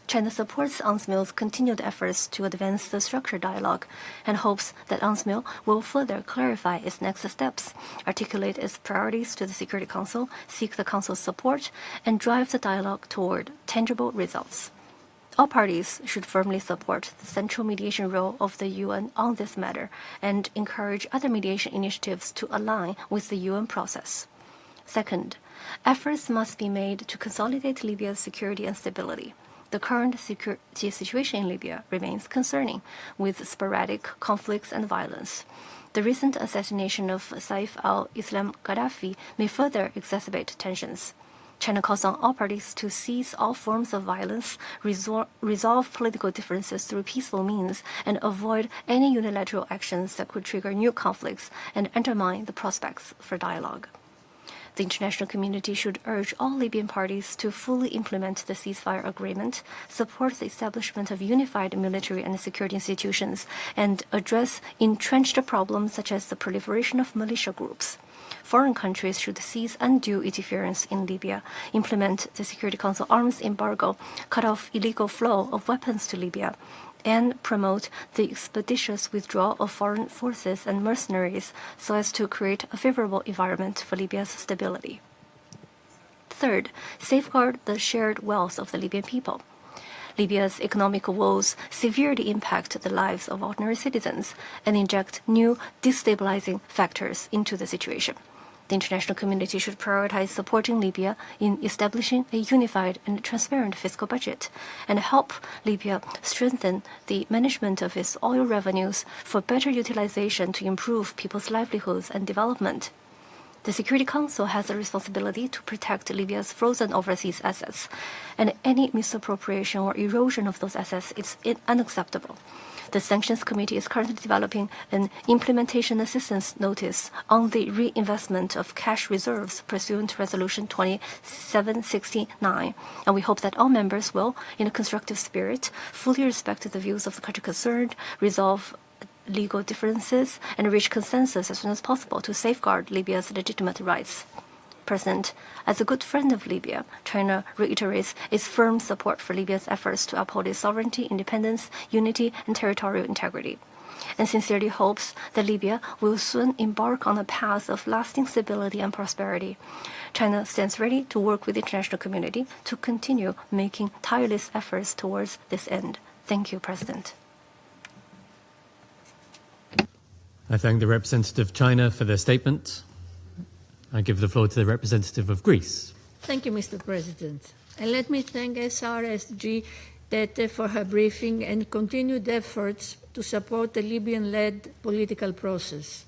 China supports UNSMIL's continued efforts to advance the structured dialogue and hopes that UNSMIL will further clarify its next steps, articulate its priorities to the Security Council, seek the Council's support, and drive the dialogue toward tangible results. All parties should firmly support the central mediation role of the UN on this matter and encourage other mediation initiatives to align with the UN process. Second, efforts must be made to consolidate Libya's security and stability. The current security situation in Libya remains concerning, with sporadic conflicts and violence. The recent assassination of Saif al-Islam Gaddafi may further exacerbate tensions. China calls on all parties to cease all forms of violence, resolve political differences through peaceful means, and avoid any unilateral actions that could trigger new conflicts and undermine the prospects for dialogue. The international community should urge all Libyan parties to fully implement the ceasefire agreement, support the establishment of unified military and security institutions, and address entrenched problems such as the proliferation of militia groups. Foreign countries should cease undue interference in Libya, implement the Security Council arms embargo, cut off illegal flow of weapons to Libya, and promote the expeditious withdrawal of foreign forces and mercenaries so as to create a favorable environment for Libya's stability. Third, safeguard the shared wealth of the Libyan people. Libya's economic woes severely impact the lives of ordinary citizens and inject new destabilizing factors into the situation. The international community should prioritize supporting Libya in establishing a unified and transparent fiscal budget and help Libya strengthen the management of its oil revenues for better utilization to improve people's livelihoods and development. The Security Council has a responsibility to protect Libya's frozen overseas assets, and any misappropriation or erosion of those assets is unacceptable. The Sanctions Committee is currently developing an implementation assistance notice on the reinvestment of cash reserves pursuant to Resolution 2769, and we hope that all members will, in a constructive spirit, fully respect the views of the country concerned, resolve legal differences and reach consensus as soon as possible to safeguard Libya's legitimate rights. President, as a good friend of Libya, China reiterates its firm support for Libya's efforts to uphold its sovereignty, independence, unity, and territorial integrity, and sincerely hopes that Libya will soon embark on a path of lasting stability and prosperity. China stands ready to work with the international community to continue making tireless efforts towards this end. Thank you, President. I thank the representative of China for their statement. I give the floor to the representative of Greece. Thank you, Mr. President. And let me thank SRSG Tete for her briefing and continued efforts to support the Libyan-led political process.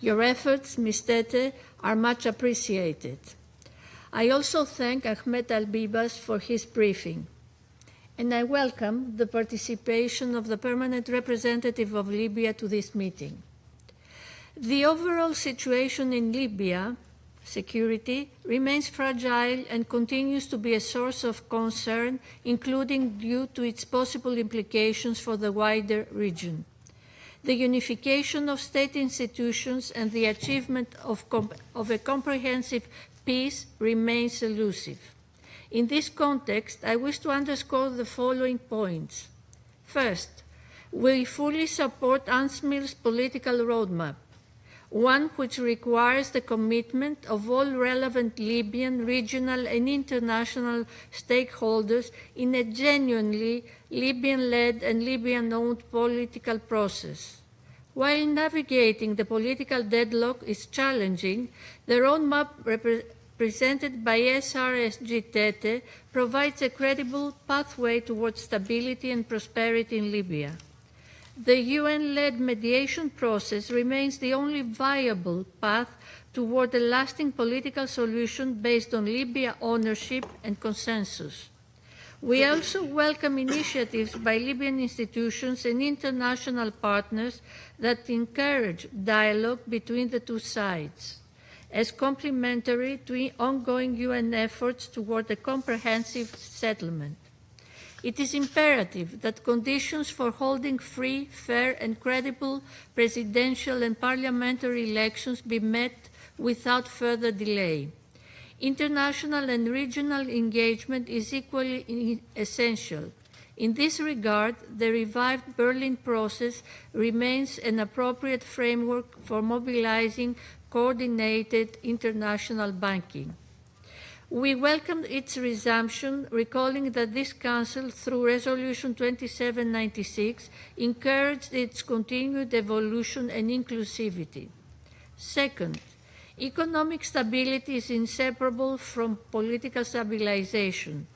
Your efforts, Ms. Tete, are much appreciated. I also thank Ahmed Al-Bibas for his briefing. And I welcome the participation of the permanent representative of Libya to this meeting. The overall situation in Libya, security, remains fragile and continues to be a source of concern, including due to its possible implications for the wider region. The unification of state institutions and the achievement of a comprehensive peace remains elusive. In this context, I wish to underscore the following points. First, we fully support UNSMIL's political roadmap, one which requires the commitment of all relevant Libyan, regional, and international stakeholders in a genuinely Libyan-led and Libyan-owned political process. While navigating the political deadlock is challenging, the roadmap presented by SRSG Tete provides a credible pathway towards stability and prosperity in Libya. The UN-led mediation process remains the only viable path toward a lasting political solution based on Libya ownership and consensus. We also welcome initiatives by Libyan institutions and international partners that encourage dialogue between the two sides, as complementary to ongoing UN efforts toward a comprehensive settlement. It is imperative that conditions for holding free, fair, and credible presidential and parliamentary elections be met without further delay. International and regional engagement is equally essential. In this regard, the revived Berlin process remains an appropriate framework for mobilizing coordinated international banking. We welcome its resumption, recalling that this Council, through Resolution 2796, encouraged its continued evolution and inclusivity. Second, economic stability is inseparable from political stabilization.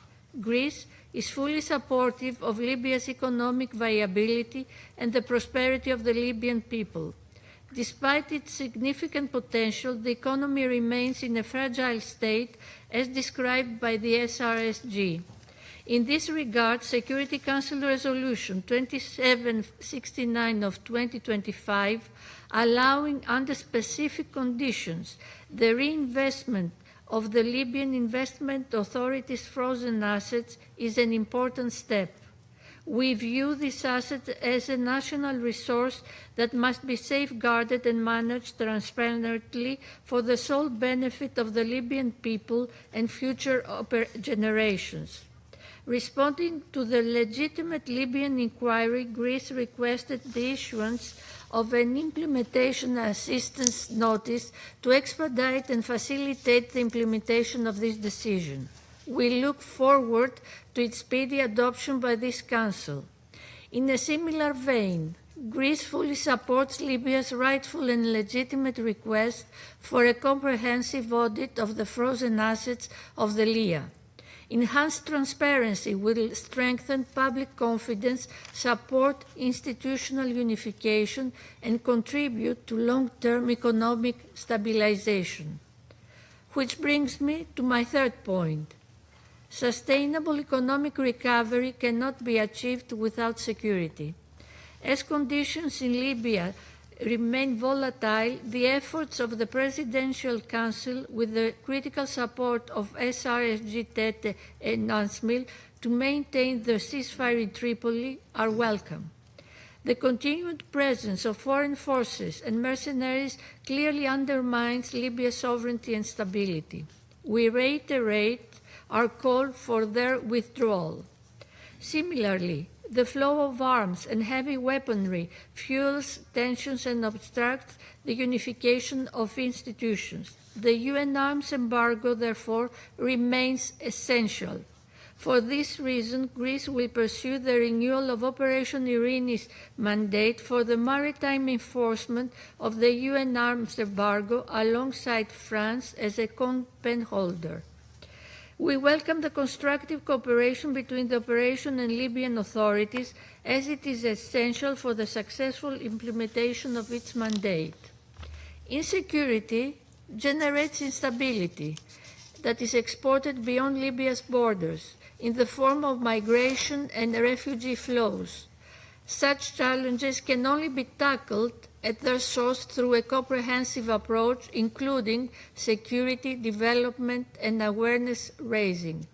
Greece is fully supportive of Libya's economic viability and the prosperity of the Libyan people. Despite its significant potential, the economy remains in a fragile state, as described by the SRSG. In this regard, Security Council Resolution 2769 of 2025, allowing under specific conditions the reinvestment of the Libyan Investment Authority's frozen assets, is an important step. We view this asset as a national resource that must be safeguarded and managed transparently for the sole benefit of the Libyan people and future generations. Responding to the legitimate Libyan inquiry, Greece requested the issuance of an implementation assistance notice to expedite and facilitate the implementation of this decision. We look forward to its speedy adoption by this Council. In a similar vein, Greece fully supports Libya's rightful and legitimate request for a comprehensive audit of the frozen assets of the LIA. Enhanced transparency will strengthen public confidence, support institutional unification, and contribute to long-term economic stabilization. Which brings me to my third point. Sustainable economic recovery cannot be achieved without security. As conditions in Libya remain volatile, the efforts of the Presidential Council, with the critical support of SRSG Tete and UNSMIL, to maintain the ceasefire in Tripoli are welcome. The continued presence of foreign forces and mercenaries clearly undermines Libya's sovereignty and stability. We reiterate our call for their withdrawal. Similarly, the flow of arms and heavy weaponry fuels tensions and obstructs the unification of institutions. The UN arms embargo, therefore, remains essential. For this reason, Greece will pursue the renewal of Operation Irene's mandate for the maritime enforcement of the UN arms embargo alongside France as a co-pen holder. We welcome the constructive cooperation between the operation and Libyan authorities, as it is essential for the successful implementation of its mandate. Insecurity generates instability that is exported beyond Libya's borders in the form of migration and refugee flows. Such challenges can only be tackled at their source through a comprehensive approach, including security, development, and awareness raising.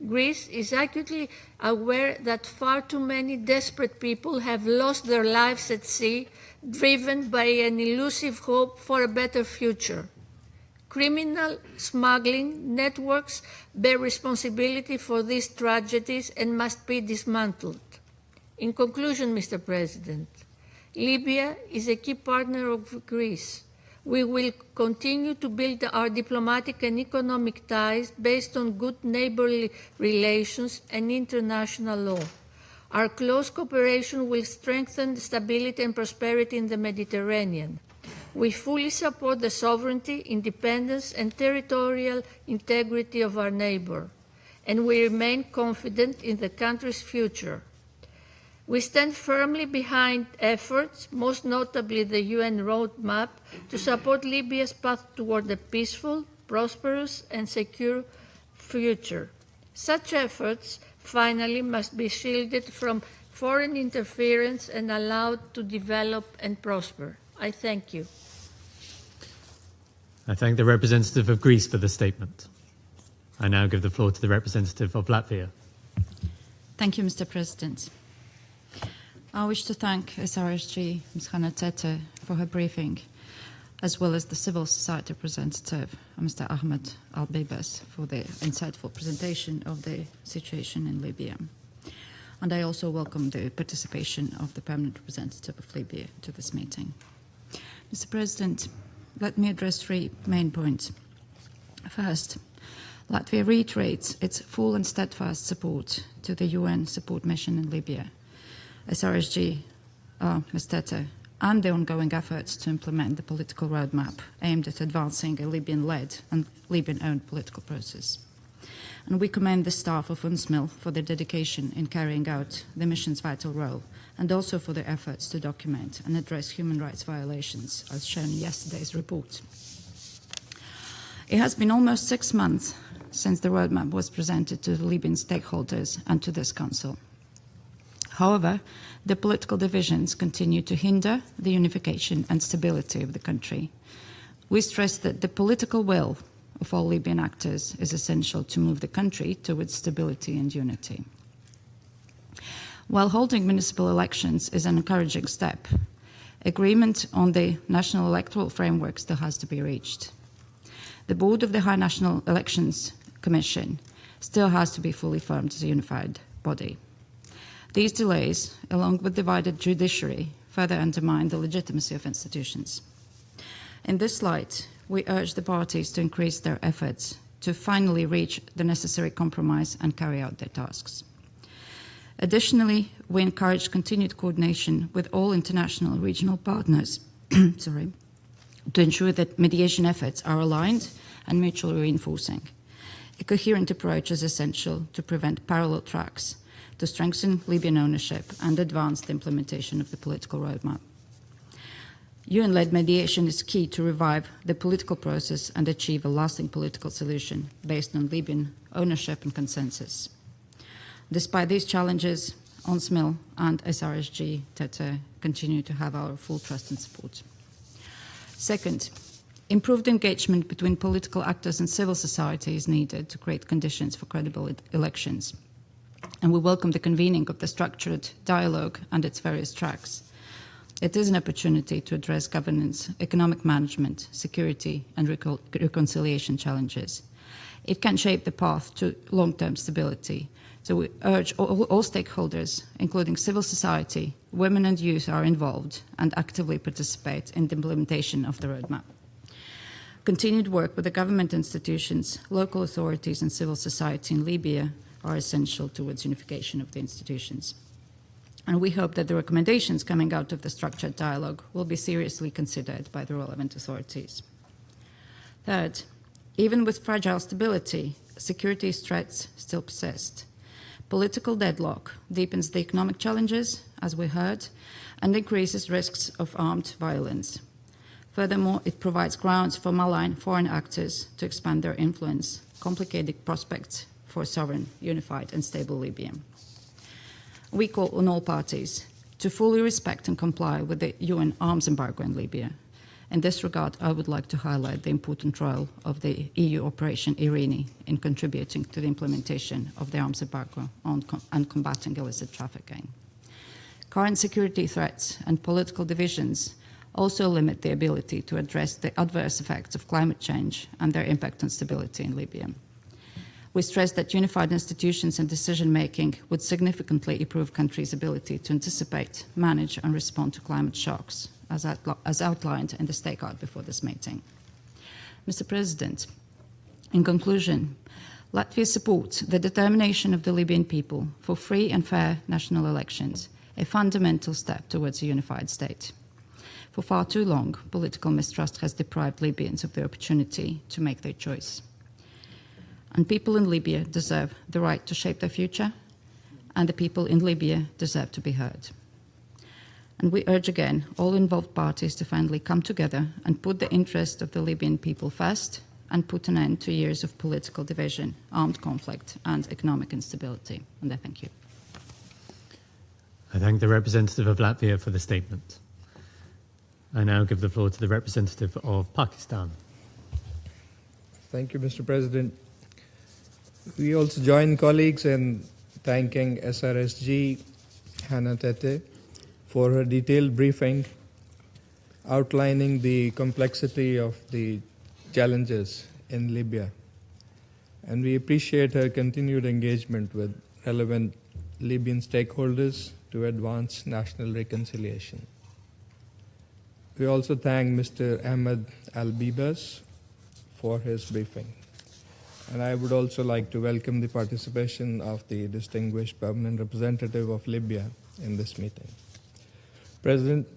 Greece is acutely aware that far too many desperate people have lost their lives at sea, driven by an elusive hope for a better future. Criminal smuggling networks bear responsibility for these tragedies and must be dismantled. In conclusion, Mr. President, Libya is a key partner of Greece. We will continue to build our diplomatic and economic ties based on good neighborly relations and international law. Our close cooperation will strengthen stability and prosperity in the Mediterranean. We fully support the sovereignty, independence, and territorial integrity of our neighbor, and we remain confident in the country's future. We stand firmly behind efforts, most notably the UN roadmap, to support Libya's path toward a peaceful, prosperous, and secure future. Such efforts, finally, must be shielded from foreign interference and allowed to develop and prosper. I thank you. I thank the representative of Greece for the statement. I now give the floor to the representative of Latvia. Thank you, Mr. President. I wish to thank SRSG, Ms. Hannah Tete, for her briefing, as well as the civil society representative, Mr. Ahmed Al-Bibas, for the insightful presentation of the situation in Libya. And I also welcome the participation of the permanent representative of Libya to this meeting. Mr. President, let me address three main points. First, Latvia reiterates its full and steadfast support to the UN support mission in Libya, SRSG, Ms. Tete, and the ongoing efforts to implement the political roadmap aimed at advancing a Libyan-led and Libyan-owned political process. And we commend the staff of UNSMIL for their dedication in carrying out the mission's vital role, and also for their efforts to document and address human rights violations, as shown in yesterday's report. It has been almost 6 months since the roadmap was presented to the Libyan stakeholders and to this Council. However, the political divisions continue to hinder the unification and stability of the country. We stress that the political will of all Libyan actors is essential to move the country towards stability and unity. While holding municipal elections is an encouraging step, agreement on the national electoral framework still has to be reached. The board of the High National Elections Commission still has to be fully formed as a unified body. These delays, along with divided judiciary, further undermine the legitimacy of institutions. In this light, we urge the parties to increase their efforts to finally reach the necessary compromise and carry out their tasks. Additionally, we encourage continued coordination with all international and regional partners to ensure that mediation efforts are aligned and mutually reinforcing. A coherent approach is essential to prevent parallel tracks, to strengthen Libyan ownership and advance the implementation of the political roadmap. UN-led mediation is key to revive the political process and achieve a lasting political solution based on Libyan ownership and consensus. Despite these challenges, UNSMIL and SRSG Tete continue to have our full trust and support. Second, improved engagement between political actors and civil society is needed to create conditions for credible elections. and we welcome the convening of the structured dialogue and its various tracks. It is an opportunity to address governance, economic management, security, and reconciliation challenges. It can shape the path to long-term stability. So we urge all stakeholders, including civil society, women and youth, are involved and actively participate in the implementation of the roadmap. Continued work with the government institutions, local authorities, and civil society in Libya are essential towards unification of the institutions. And we hope that the recommendations coming out of the structured dialogue will be seriously considered by the relevant authorities. Third, even with fragile stability, security threats still persist. Political deadlock deepens the economic challenges, as we heard, and increases risks of armed violence. Furthermore, it provides grounds for malign foreign actors to expand their influence, complicating prospects for sovereign, unified, and stable Libya. We call on all parties to fully respect and comply with the UN arms embargo in Libya. In this regard, I would like to highlight the important role of the EU Operation Irene in contributing to the implementation of the arms embargo and combating illicit trafficking. Current security threats and political divisions also limit the ability to address the adverse effects of climate change and their impact on stability in Libya. We stress that unified institutions and decision-making would significantly improve countries' ability to anticipate, manage, and respond to climate shocks, as outlined in the stakeout before this meeting. Mr. President, in conclusion, Latvia supports the determination of the Libyan people for free and fair national elections, a fundamental step towards a unified state. For far too long, political mistrust has deprived Libyans of the opportunity to make their choice. And people in Libya deserve the right to shape their future, and the people in Libya deserve to be heard. And we urge again all involved parties to finally come together and put the interest of the Libyan people first and put an end to years of political division, armed conflict, and economic instability. And I thank you. I thank the representative of Latvia for the statement. I now give the floor to the representative of Pakistan. Thank you, Mr. President. We also join colleagues in thanking SRSG Hannah Tete for her detailed briefing outlining the complexity of the challenges in Libya. And we appreciate her continued engagement with relevant Libyan stakeholders to advance national reconciliation. We also thank Mr. Ahmed Al-Bibas for his briefing. And I would also like to welcome the participation of the distinguished permanent representative of Libya in this meeting. President,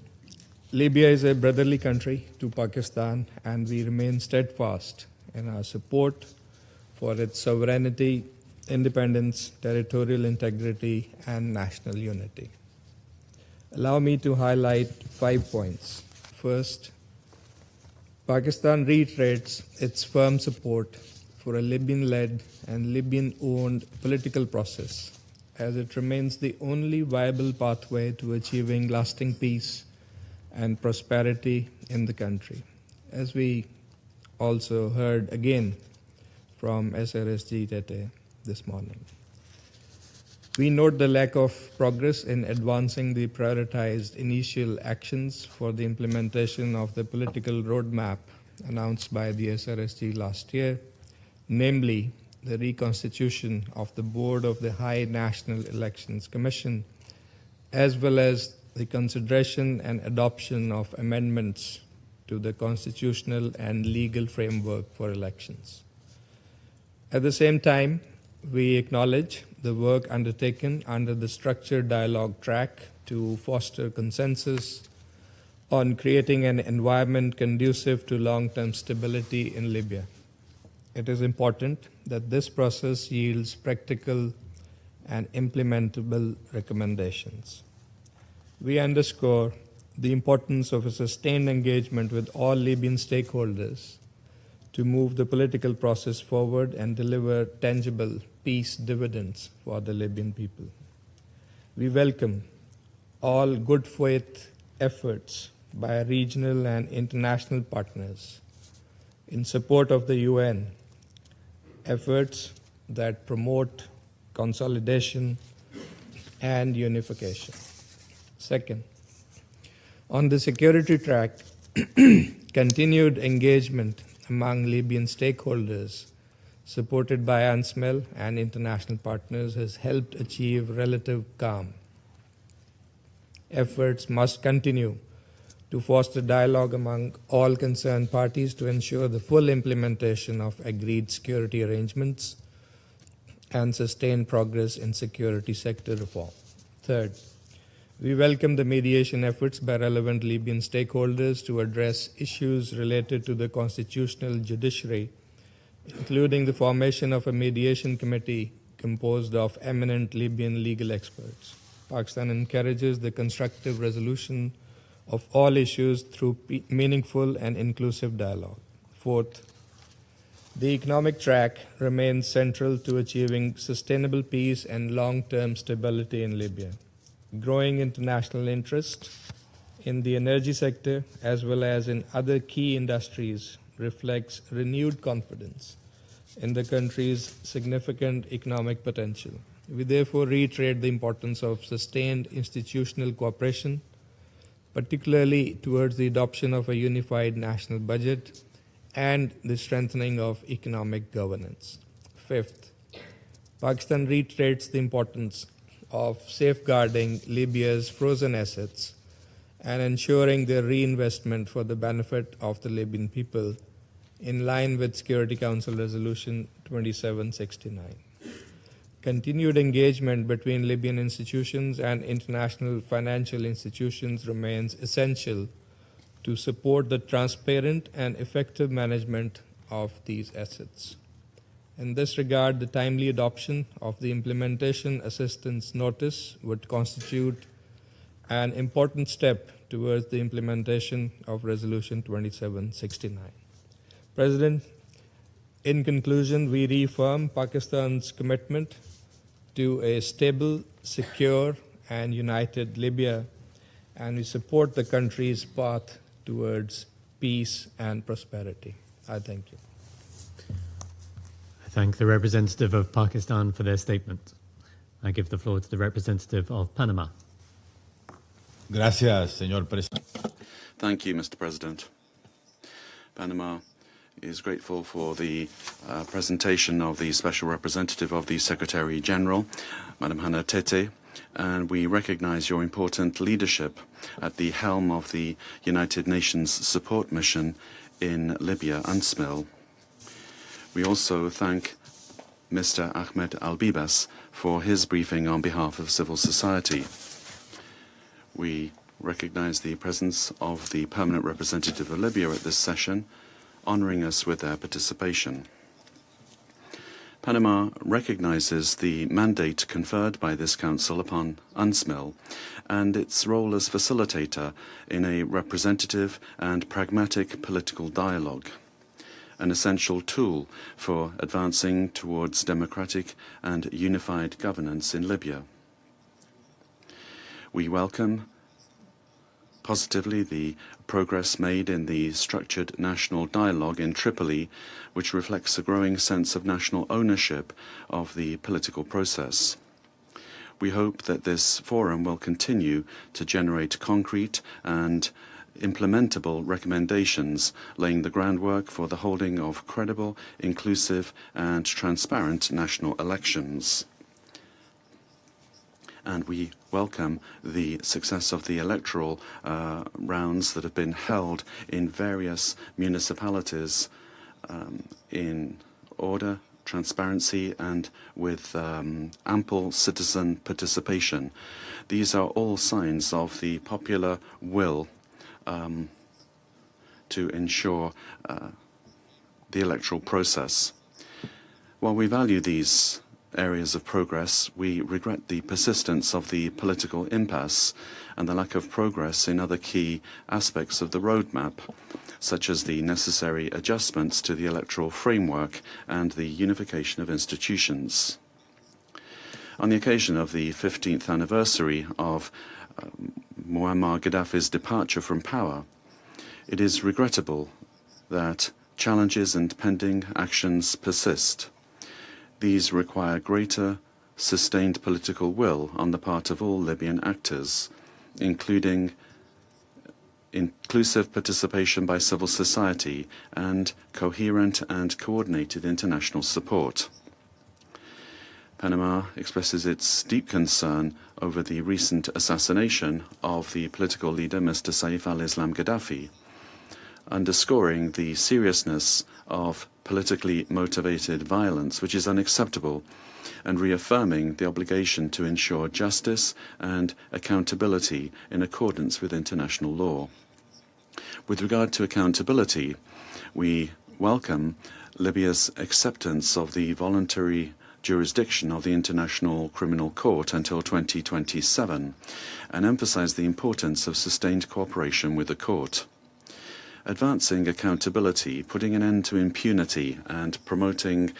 Libya is a brotherly country to Pakistan, and we remain steadfast in our support for its sovereignty, independence, territorial integrity, and national unity. Allow me to highlight 5 points. First, Pakistan reiterates its firm support for a Libyan-led and Libyan-owned political process, as it remains the only viable pathway to achieving lasting peace and prosperity in the country. As we also heard again from SRSG Tete this morning. We note the lack of progress in advancing the prioritized initial actions for the implementation of the political roadmap announced by the SRSG last year, namely the reconstitution of the board of the High National Elections Commission, as well as the consideration and adoption of amendments to the constitutional and legal framework for elections. At the same time, we acknowledge the work undertaken under the structured dialogue track to foster consensus on creating an environment conducive to long-term stability in Libya. It is important that this process yields practical and implementable recommendations. We underscore the importance of a sustained engagement with all Libyan stakeholders to move the political process forward and deliver tangible peace dividends for the Libyan people. We welcome all good faith efforts by regional and international partners in support of the UN, efforts that promote consolidation and unification. Second, on the security track, continued engagement among Libyan stakeholders, supported by UNSMEL and international partners, has helped achieve relative calm. Efforts must continue to foster dialogue among all concerned parties to ensure the full implementation of agreed security arrangements and sustain progress in security sector reform. Third, we welcome the mediation efforts by relevant Libyan stakeholders to address issues related to the constitutional judiciary, including the formation of a mediation committee composed of eminent Libyan legal experts. Pakistan encourages the constructive resolution of all issues through meaningful and inclusive dialogue. Fourth, the economic track remains central to achieving sustainable peace and long-term stability in Libya. Growing international interest in the energy sector as well as in other key industries reflects renewed confidence in the country's significant economic potential. We therefore reiterate the importance of sustained institutional cooperation, particularly towards the adoption of a unified national budget and the strengthening of economic governance. Fifth, Pakistan reiterates the importance of safeguarding Libya's frozen assets and ensuring their reinvestment for the benefit of the Libyan people in line with Security Council Resolution 2769. Continued engagement between Libyan institutions and international financial institutions remains essential to support the transparent and effective management of these assets. In this regard, the timely adoption of the Implementation Assistance Notice would constitute an important step towards the implementation of Resolution 2769. President, in conclusion, we reaffirm Pakistan's commitment to a stable, secure, and united Libya, and we support the country's path towards peace and prosperity. I thank you. I thank the representative of Pakistan for their statement. I give the floor to the representative of Panama. Gracias, señor presidente. Thank you, Mr. President. Panama is grateful for the presentation of the Special Representative of the Secretary General, Madam Hannah Tete, and we recognize your important leadership at the helm of the United Nations Support Mission in Libya, UNSMIL. We also thank Mr. Ahmed Albibas for his briefing on behalf of civil society. We recognize the presence of the permanent representative of Libya at this session, honoring us with their participation. Panama recognizes the mandate conferred by this Council upon UNSMIL and its role as facilitator in a representative and pragmatic political dialogue, an essential tool for advancing towards democratic and unified governance in Libya. We welcome positively the progress made in the structured national dialogue in Tripoli, which reflects a growing sense of national ownership of the political process. We hope that this forum will continue to generate concrete and implementable recommendations, laying the groundwork for the holding of credible, inclusive, and transparent national elections. And we welcome the success of the electoral rounds that have been held in various municipalities in order, transparency, and with ample citizen participation. These are all signs of the popular will to ensure the electoral process. While we value these areas of progress, we regret the persistence of the political impasse and the lack of progress in other key aspects of the roadmap, such as the necessary adjustments to the electoral framework and the unification of institutions. On the occasion of the 15th anniversary of Muammar Gaddafi's departure from power, it is regrettable that challenges and pending actions persist. These require greater sustained political will on the part of all Libyan actors, including inclusive participation by civil society and coherent and coordinated international support. Panama expresses its deep concern over the recent assassination of the political leader Mr. Saif al-Islam Gaddafi, underscoring the seriousness of politically motivated violence, which is unacceptable, and reaffirming the obligation to ensure justice and accountability in accordance with international law. With regard to accountability, we welcome Libya's acceptance of the voluntary jurisdiction of the International Criminal Court until 2027, and emphasize the importance of sustained cooperation with the court. Advancing accountability, putting an end to impunity, and promoting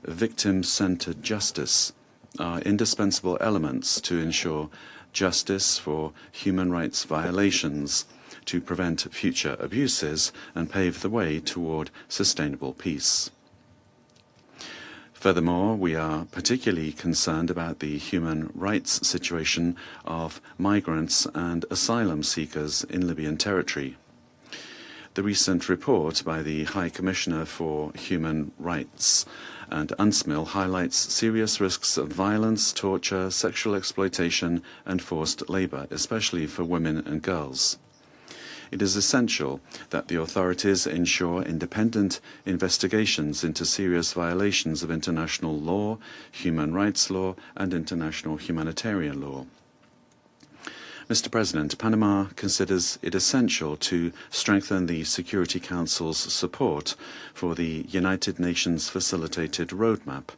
victim-centered justice are indispensable elements to ensure justice for human rights violations, to prevent future abuses, and pave the way toward sustainable peace. Furthermore, we are particularly concerned about the human rights situation of migrants and asylum seekers in Libyan territory. The recent report by the High Commissioner for Human Rights and UNSMIL highlights serious risks of violence, torture, sexual exploitation, and forced labor, especially for women and girls. It is essential that the authorities ensure independent investigations into serious violations of international law, human rights law, and international humanitarian law. Mr. President, Panama considers it essential to strengthen the Security Council's support for the United Nations facilitated roadmap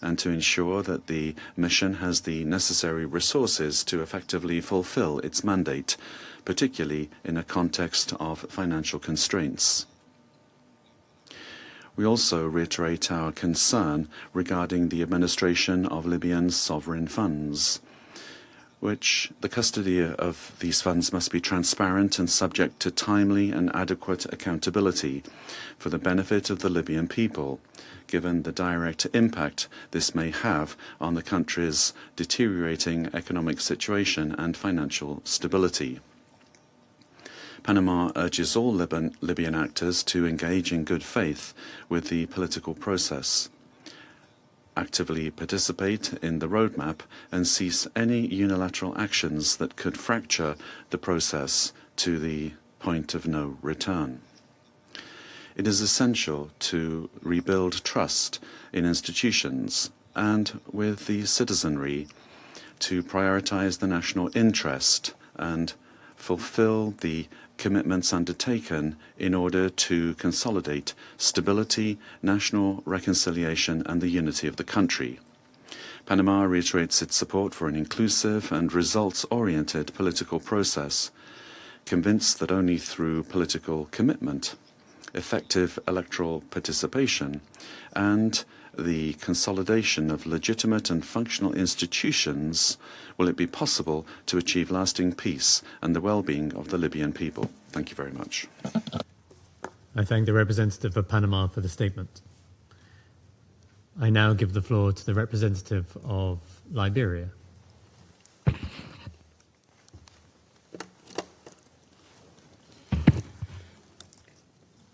and to ensure that the mission has the necessary resources to effectively fulfill its mandate, particularly in a context of financial constraints. We also reiterate our concern regarding the administration of Libyan sovereign funds, which the custody of these funds must be transparent and subject to timely and adequate accountability for the benefit of the Libyan people, given the direct impact this may have on the country's deteriorating economic situation and financial stability. Panama urges all Libyan actors to engage in good faith with the political process, actively participate in the roadmap, and cease any unilateral actions that could fracture the process to the point of no return. It is essential to rebuild trust in institutions and with the citizenry, to prioritize the national interest and fulfill the commitments undertaken in order to consolidate stability, national reconciliation, and the unity of the country. Panama reiterates its support for an inclusive and results-oriented political process, convinced that only through political commitment, effective electoral participation, and the consolidation of legitimate and functional institutions will it be possible to achieve lasting peace and the well-being of the Libyan people. Thank you very much. I thank the representative of Panama for the statement. I now give the floor to the representative of Liberia.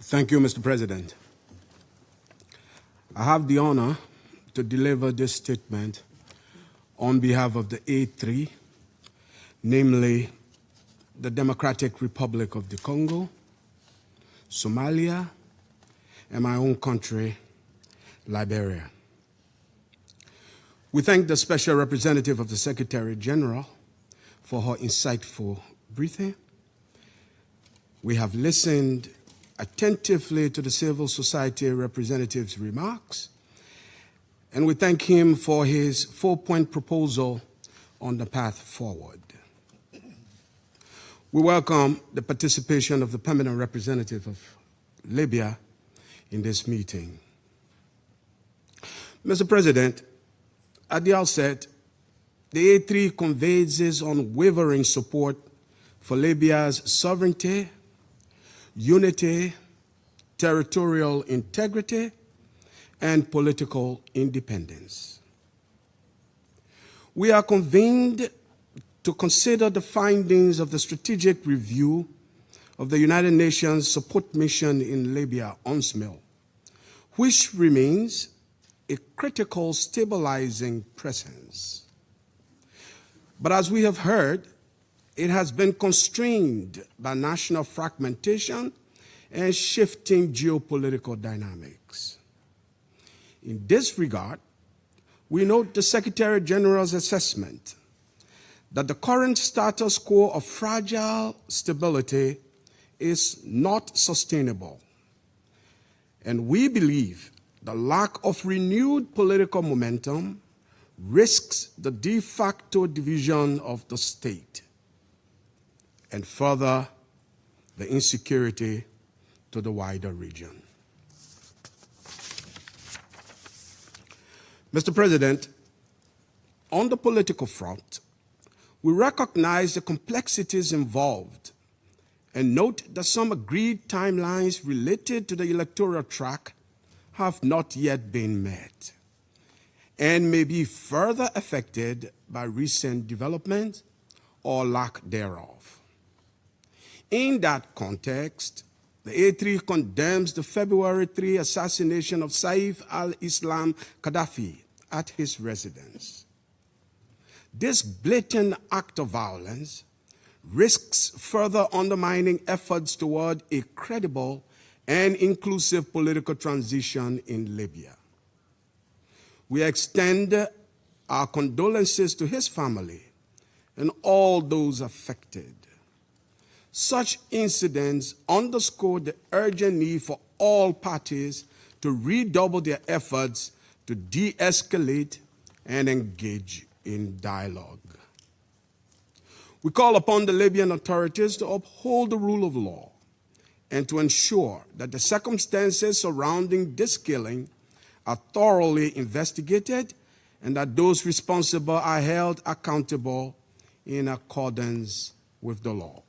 Thank you, Mr. President. I have the honor to deliver this statement on behalf of the A3, namely the Democratic Republic of the Congo, Somalia, and my own country, Liberia. We thank the Special Representative of the Secretary General for her insightful briefing. We have listened attentively to the civil society representative's remarks, and we thank him for his 4-point proposal on the path forward. We welcome the participation of the permanent representative of Libya in this meeting. Mr. President, at the outset, the A3 conveys its unwavering support for Libya's sovereignty, unity, territorial integrity, and political independence. we are convened to consider the findings of the strategic review of the United Nations support mission in Libya, UNSMIL, which remains a critical stabilizing presence. But as we have heard, it has been constrained by national fragmentation and shifting geopolitical dynamics. In this regard, we note the Secretary General's assessment that the current status quo of fragile stability is not sustainable. And we believe the lack of renewed political momentum risks the de facto division of the state and further the insecurity to the wider region. Mr. President, on the political front, we recognize the complexities involved and note that some agreed timelines related to the electoral track have not yet been met and may be further affected by recent developments or lack thereof. In that context, the A3 condemns the February 3 assassination of Saif al-Islam Gaddafi at his residence. This blatant act of violence risks further undermining efforts toward a credible and inclusive political transition in Libya. We extend our condolences to his family and all those affected. Such incidents underscore the urgent need for all parties to redouble their efforts to de-escalate and engage in dialogue. We call upon the Libyan authorities to uphold the rule of law and to ensure that the circumstances surrounding this killing are thoroughly investigated and that those responsible are held accountable in accordance with the law.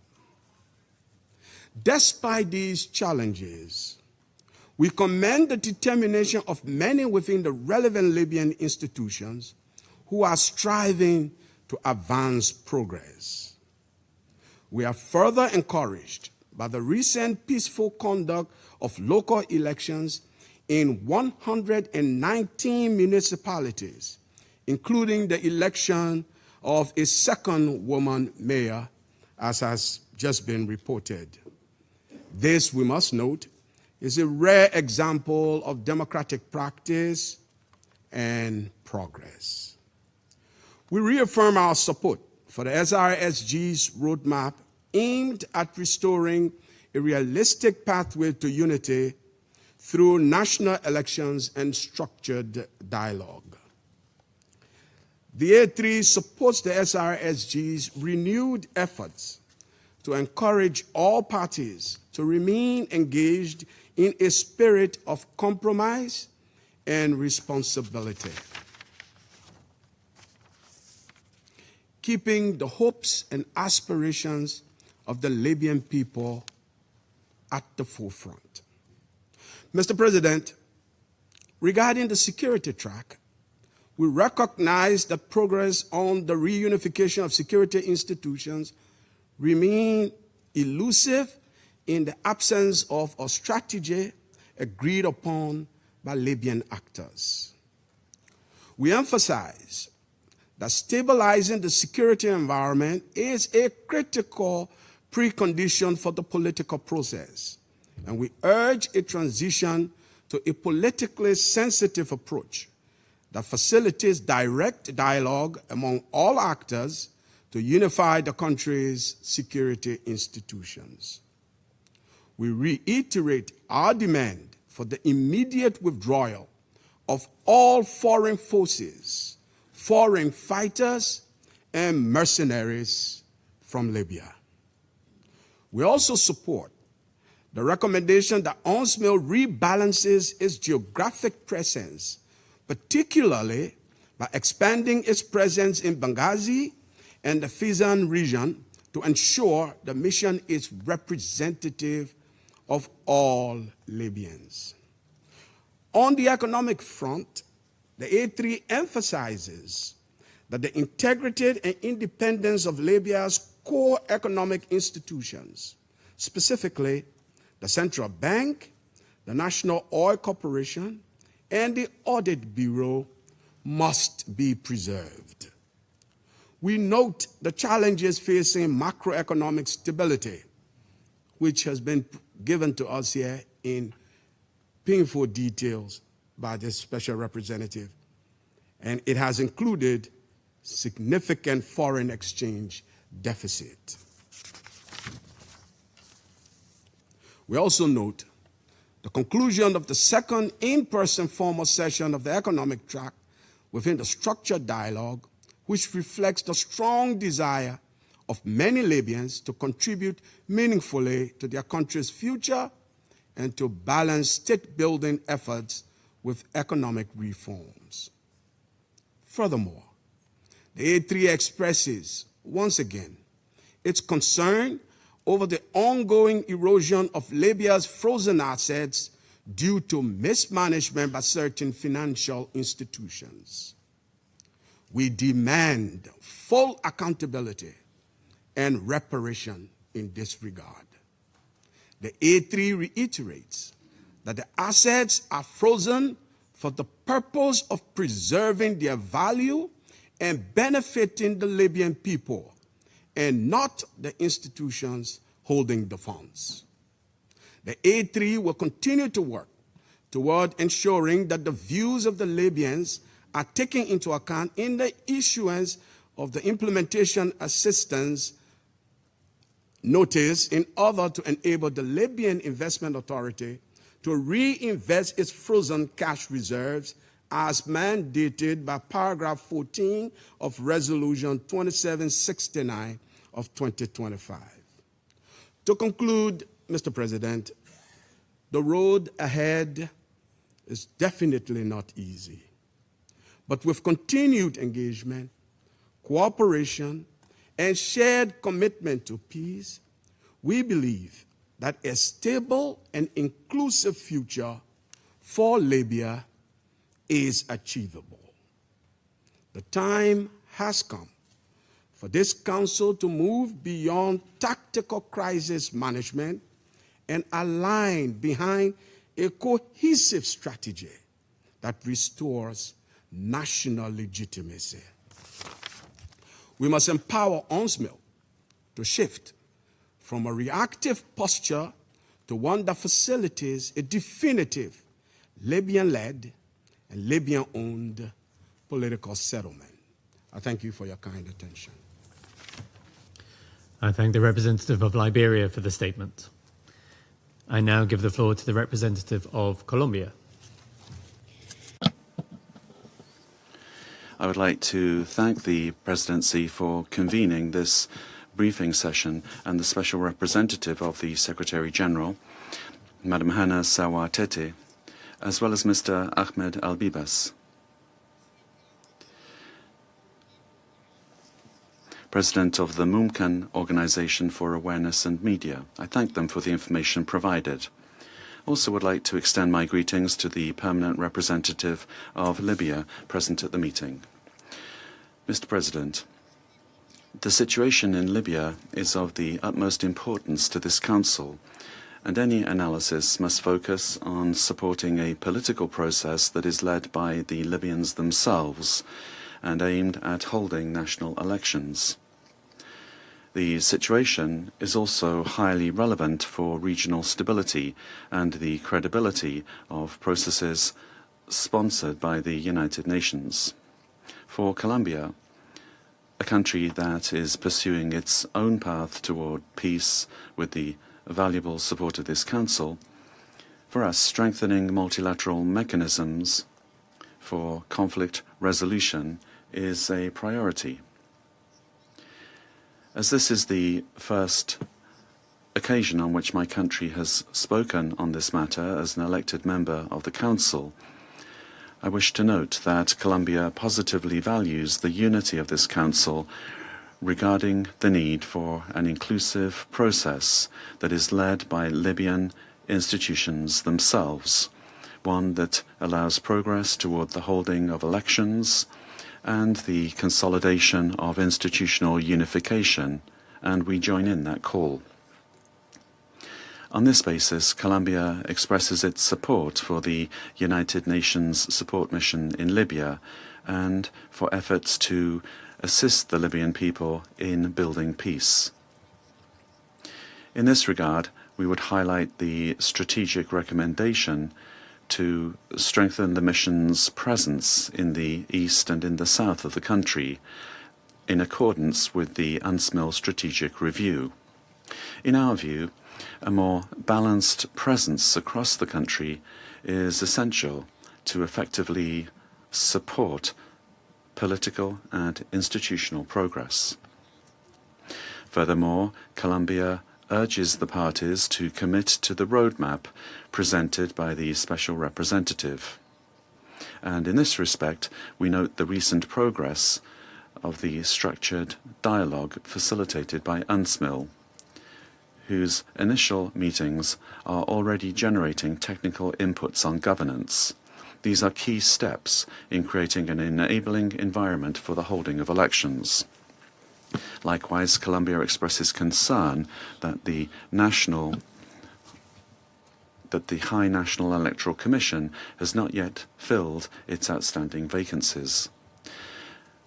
Despite these challenges, we commend the determination of many within the relevant Libyan institutions who are striving to advance progress. We are further encouraged by the recent peaceful conduct of local elections in 119 municipalities, including the election of a second woman mayor, as has just been reported. This, we must note, is a rare example of democratic practice and progress. We reaffirm our support for the SRSG's roadmap aimed at restoring a realistic pathway to unity through national elections and structured dialogue. The A3 supports the SRSG's renewed efforts to encourage all parties to remain engaged in a spirit of compromise and responsibility, keeping the hopes and aspirations of the Libyan people at the forefront. Mr. President, regarding the security track, we recognize that progress on the reunification of security institutions remain elusive in the absence of a strategy agreed upon by Libyan actors. We emphasize that stabilizing the security environment is a critical precondition for the political process, and we urge a transition to a politically sensitive approach that facilitates direct dialogue among all actors to unify the country's security institutions. We reiterate our demand for the immediate withdrawal of all foreign forces, foreign fighters, and mercenaries from Libya. We also support the recommendation that UNSMIL rebalances its geographic presence, particularly by expanding its presence in Benghazi and the Fezzan region to ensure the mission is representative of all Libyans. On the economic front, the A3 emphasizes that the integrity and independence of Libya's core economic institutions, specifically the Central Bank, the National Oil Corporation, and the Audit Bureau, must be preserved. We note the challenges facing macroeconomic stability, which has been given to us here in painful details by the special representative, and it has included significant foreign exchange deficit. We also note the conclusion of the second in-person formal session of the economic track within the structured dialogue, which reflects the strong desire of many Libyans to contribute meaningfully to their country's future and to balance state-building efforts with economic reforms. Furthermore, the A3 expresses, once again, its concern over the ongoing erosion of Libya's frozen assets due to mismanagement by certain financial institutions. We demand full accountability and reparation in this regard. The A3 reiterates that the assets are frozen for the purpose of preserving their value and benefiting the Libyan people, and not the institutions holding the funds. The A3 will continue to work toward ensuring that the views of the Libyans are taken into account in the issuance of the implementation assistance notice in order to enable the Libyan Investment Authority to reinvest its frozen cash reserves as mandated by paragraph 14 of Resolution 2769 of 2025. To conclude, Mr. President, the road ahead is definitely not easy. But with continued engagement, cooperation, and shared commitment to peace, we believe that a stable and inclusive future for Libya is achievable. The time has come for this Council to move beyond tactical crisis management and align behind a cohesive strategy that restores national legitimacy. We must empower UNSMIL to shift from a reactive posture to one that facilitates a definitive Libyan-led and Libyan-owned political settlement. I thank you for your kind attention. I thank the representative of Liberia for the statement. I now give the floor to the representative of Colombia. I would like to thank the Presidency for convening this briefing session and the Special Representative of the Secretary-General, Madam Hannah Sawar-Tete, as well as Mr. Ahmed Al-Bibas, President of the Mumkan Organization for Awareness and Media. I thank them for the information provided. Also would like to extend my greetings to the Permanent Representative of Libya present at the meeting. Mr. President, the situation in Libya is of the utmost importance to this Council, and any analysis must focus on supporting a political process that is led by the Libyans themselves and aimed at holding national elections. The situation is also highly relevant for regional stability and the credibility of processes sponsored by the United Nations. For Colombia, a country that is pursuing its own path toward peace with the valuable support of this Council, for us, strengthening multilateral mechanisms for conflict resolution is a priority. As this is the first occasion on which my country has spoken on this matter as an elected member of the Council, I wish to note that Colombia positively values the unity of this Council regarding the need for an inclusive process that is led by Libyan institutions themselves, one that allows progress toward the holding of elections and the consolidation of institutional unification, and we join in that call. On this basis, Colombia expresses its support for the United Nations support mission in Libya and for efforts to assist the Libyan people in building peace. In this regard, we would highlight the strategic recommendation to strengthen the mission's presence in the east and in the south of the country, in accordance with the UNSMIL strategic review. In our view, a more balanced presence across the country is essential to effectively support political and institutional progress. Furthermore, Colombia urges the parties to commit to the roadmap presented by the Special Representative. And in this respect, we note the recent progress of the structured dialogue facilitated by UNSMIL, whose initial meetings are already generating technical inputs on governance. These are key steps in creating an enabling environment for the holding of elections. Likewise, Colombia expresses concern that the High National Electoral Commission has not yet filled its outstanding vacancies.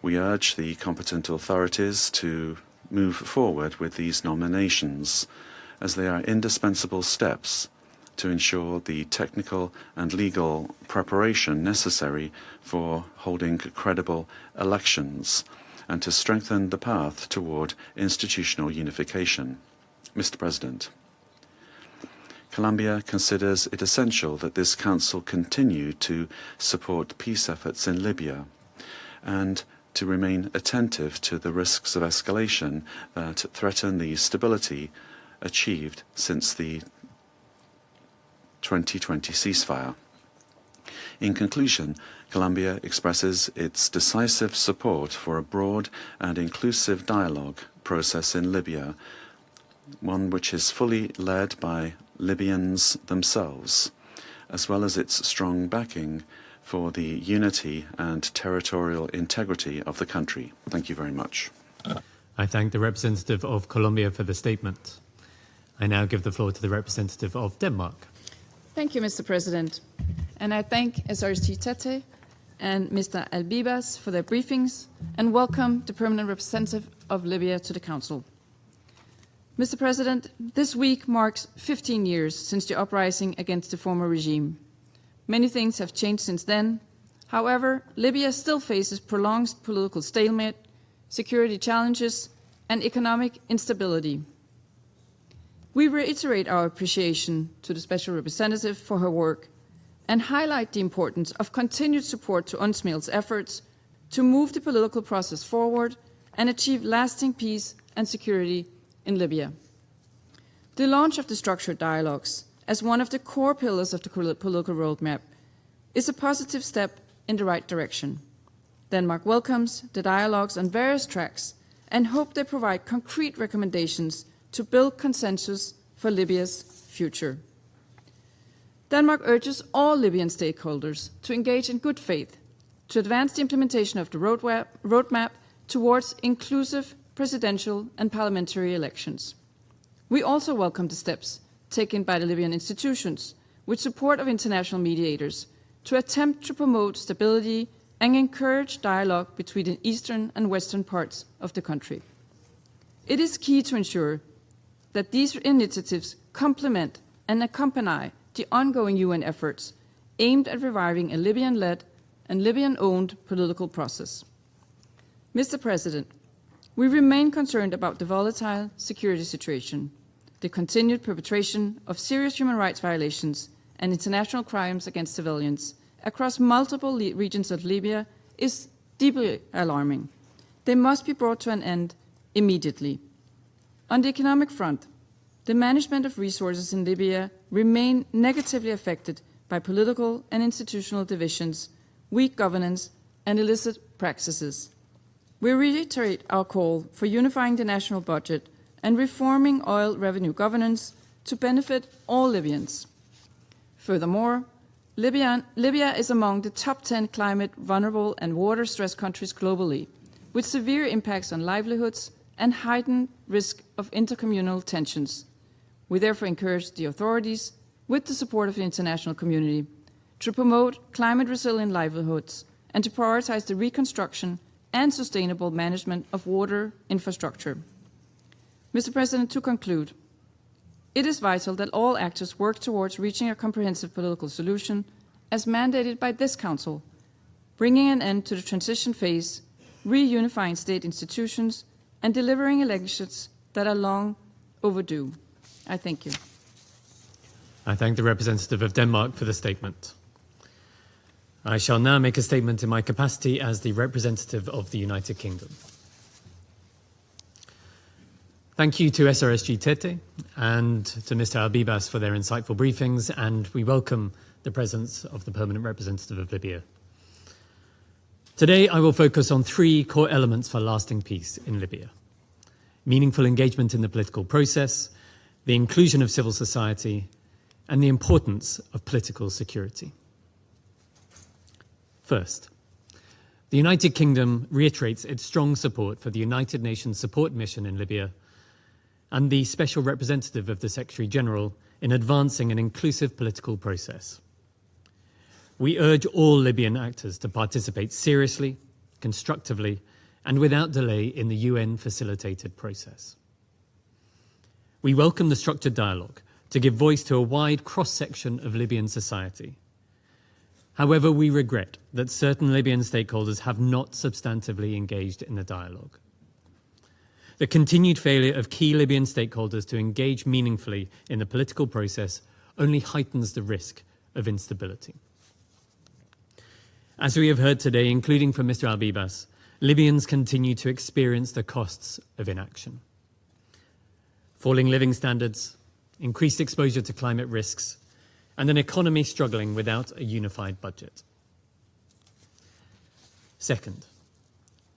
We urge the competent authorities to move forward with these nominations, as they are indispensable steps to ensure the technical and legal preparation necessary for holding credible elections and to strengthen the path toward institutional unification. Mr. President, Colombia considers it essential that this Council continue to support peace efforts in Libya and to remain attentive to the risks of escalation that threaten the stability achieved since the 2020 ceasefire. In conclusion, Colombia expresses its decisive support for a broad and inclusive dialogue process in Libya, one which is fully led by Libyans themselves, as well as its strong backing for the unity and territorial integrity of the country. Thank you very much. I thank the representative of Colombia for the statement. I now give the floor to the representative of Denmark. Thank you, Mr. President. And I thank SRSG Tete and Mr. Albibas for their briefings and welcome the permanent representative of Libya to the Council. Mr. President, this week marks 15 years since the uprising against the former regime. Many things have changed since then. However, Libya still faces prolonged political stalemate, security challenges, and economic instability. We reiterate our appreciation to the Special Representative for her work and highlight the importance of continued support to UNSMIL's efforts to move the political process forward and achieve lasting peace and security in Libya. The launch of the structured dialogues as one of the core pillars of the political roadmap is a positive step in the right direction. Denmark welcomes the dialogues on various tracks and hope they provide concrete recommendations to build consensus for Libya's future. Denmark urges all Libyan stakeholders to engage in good faith to advance the implementation of the roadmap towards inclusive presidential and parliamentary elections. We also welcome the steps taken by the Libyan institutions with support of international mediators to attempt to promote stability and encourage dialogue between the eastern and western parts of the country. It is key to ensure that these initiatives complement and accompany the ongoing UN efforts aimed at reviving a Libyan-led and Libyan-owned political process. Mr. President, we remain concerned about the volatile security situation. The continued perpetration of serious human rights violations and international crimes against civilians across multiple regions of Libya is deeply alarming. They must be brought to an end immediately. On the economic front, the management of resources in Libya remain negatively affected by political and institutional divisions, weak governance, and illicit practices. We reiterate our call for unifying the national budget and reforming oil revenue governance to benefit all Libyans. Furthermore, Libya is among the top 10 climate vulnerable and water-stressed countries globally, with severe impacts on livelihoods and heightened risk of intercommunal tensions. We therefore encourage the authorities, with the support of the international community, to promote climate-resilient livelihoods and to prioritize the reconstruction and sustainable management of water infrastructure. Mr. President, to conclude, it is vital that all actors work towards reaching a comprehensive political solution as mandated by this Council, bringing an end to the transition phase, reunifying state institutions, and delivering elections that are long overdue. I thank you. I thank the representative of Denmark for the statement. I shall now make a statement in my capacity as the representative of the United Kingdom. Thank you to SRSG Tete and to Mr. Albibas for their insightful briefings, and we welcome the presence of the Permanent Representative of Libya. Today, I will focus on three core elements for lasting peace in Libya: meaningful engagement in the political process, the inclusion of civil society, and the importance of political security. First, the United Kingdom reiterates its strong support for the United Nations Support Mission in Libya and the Special Representative of the Secretary-General in advancing an inclusive political process. We urge all Libyan actors to participate seriously, constructively, and without delay in the UN-facilitated process. We welcome the structured dialogue to give voice to a wide cross-section of Libyan society. However, we regret that certain Libyan stakeholders have not substantively engaged in the dialogue. The continued failure of key Libyan stakeholders to engage meaningfully in the political process only heightens the risk of instability. As we have heard today, including from Mr. Albibas, Libyans continue to experience the costs of inaction. Falling living standards, increased exposure to climate risks, and an economy struggling without a unified budget. Second,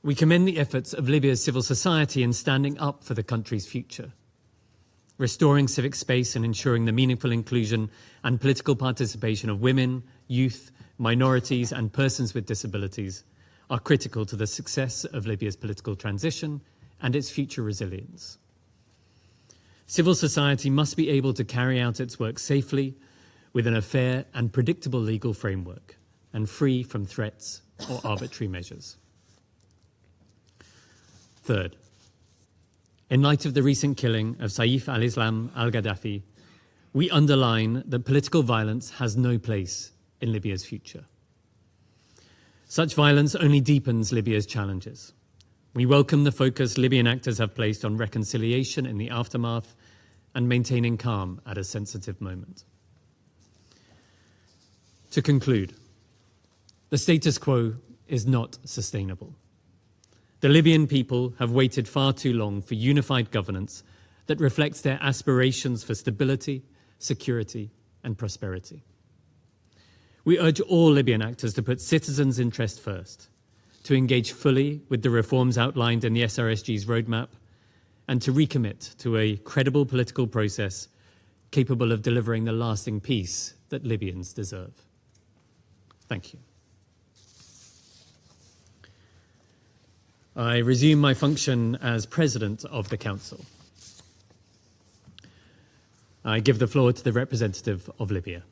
we commend the efforts of Libya's civil society in standing up for the country's future. Restoring civic space and ensuring the meaningful inclusion and political participation of women, youth, minorities, and persons with disabilities are critical to the success of Libya's political transition and its future resilience. Civil society must be able to carry out its work safely within a fair and predictable legal framework and free from threats or arbitrary measures. Third, in light of the recent killing of Saif al-Islam al-Gaddafi, we underline that political violence has no place in Libya's future. Such violence only deepens Libya's challenges. We welcome the focus Libyan actors have placed on reconciliation in the aftermath and maintaining calm at a sensitive moment. To conclude, the status quo is not sustainable. The Libyan people have waited far too long for unified governance that reflects their aspirations for stability, security, and prosperity. We urge all Libyan actors to put citizens' interest first, to engage fully with the reforms outlined in the SRSG's roadmap, and to recommit to a credible political process capable of delivering the lasting peace that Libyans deserve. Thank you. I resume my function as President of the Council. I give the floor to the representative of Libya.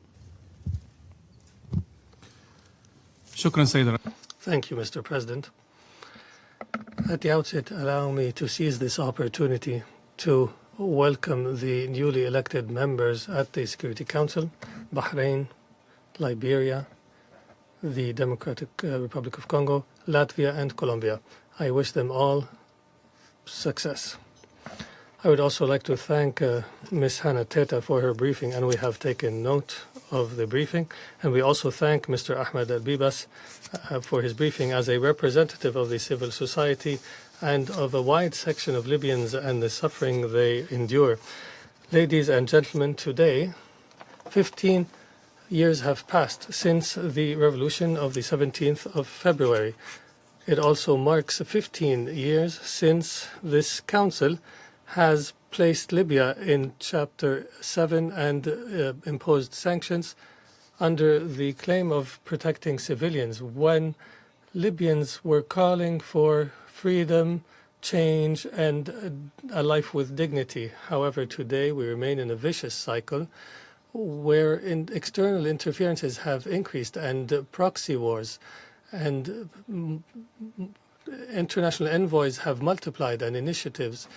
Thank you, Mr. President. At the outset, allow me to seize this opportunity to welcome the newly elected members at the Security Council, Bahrain, Liberia, the Democratic Republic of Congo, Latvia, and Colombia. I wish them all success. I would also like to thank Ms. Hannah Teta for her briefing, and we have taken note of the briefing. And we also thank Mr. Ahmed Albibas for his briefing as a representative of the civil society and of a wide section of Libyans and the suffering they endure. Ladies and gentlemen, today, 15 years have passed since the revolution of the 17th of February. It also marks 15 years since this council has placed Libya in Chapter 7 and imposed sanctions under the claim of protecting civilians when Libyans were calling for freedom, change, and a life with dignity. However, today we remain in a vicious cycle where external interferences have increased and proxy wars and international envoys have multiplied and initiatives.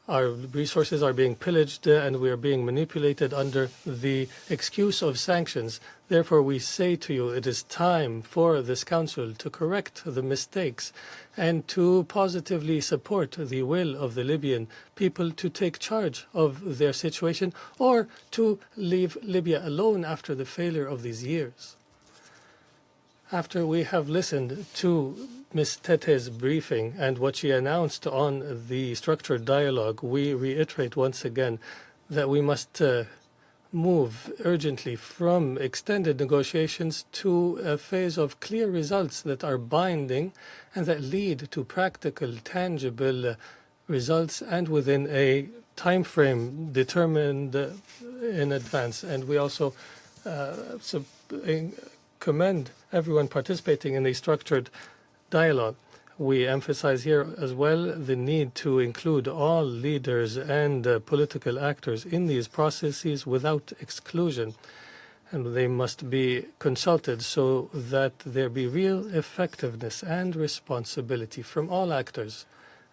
Our resources are being pillaged and we are being manipulated under the excuse of sanctions. Therefore, we say to you, it is time for this Council to correct the mistakes and to positively support the will of the Libyan people to take charge of their situation or to leave Libya alone after the failure of these years. After we have listened to Ms. Tete's briefing and what she announced on the structured dialogue, we reiterate once again that we must move urgently from extended negotiations to a phase of clear results that are binding and that lead to practical, tangible results and within a time frame determined in advance. And we also commend everyone participating in the structured dialogue. We emphasize here as well the need to include all leaders and political actors in these processes without exclusion. And they must be consulted so that there be real effectiveness and responsibility from all actors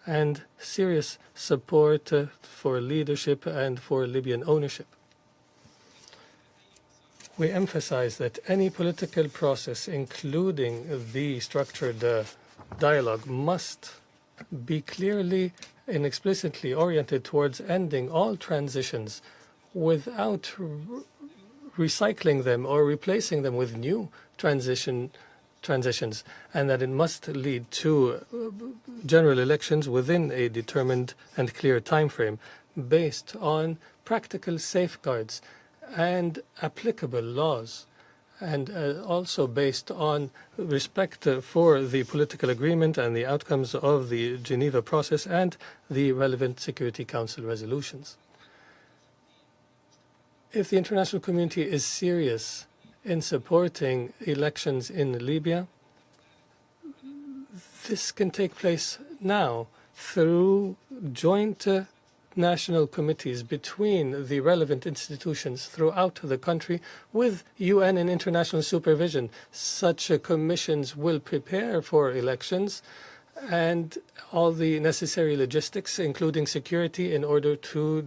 and serious support for leadership and for Libyan ownership. We emphasize that any political process, including the structured dialogue, must be clearly and explicitly oriented towards ending all transitions without recycling them or replacing them with new transitions, and that it must lead to general elections within a determined and clear time frame based on practical safeguards and applicable laws, and also based on respect for the political agreement and the outcomes of the Geneva process and the relevant Security Council resolutions. If the international community is serious in supporting elections in Libya, this can take place now through joint national committees between the relevant institutions throughout the country with UN and international supervision. Such commissions will prepare for elections and all the necessary logistics, including security, in order to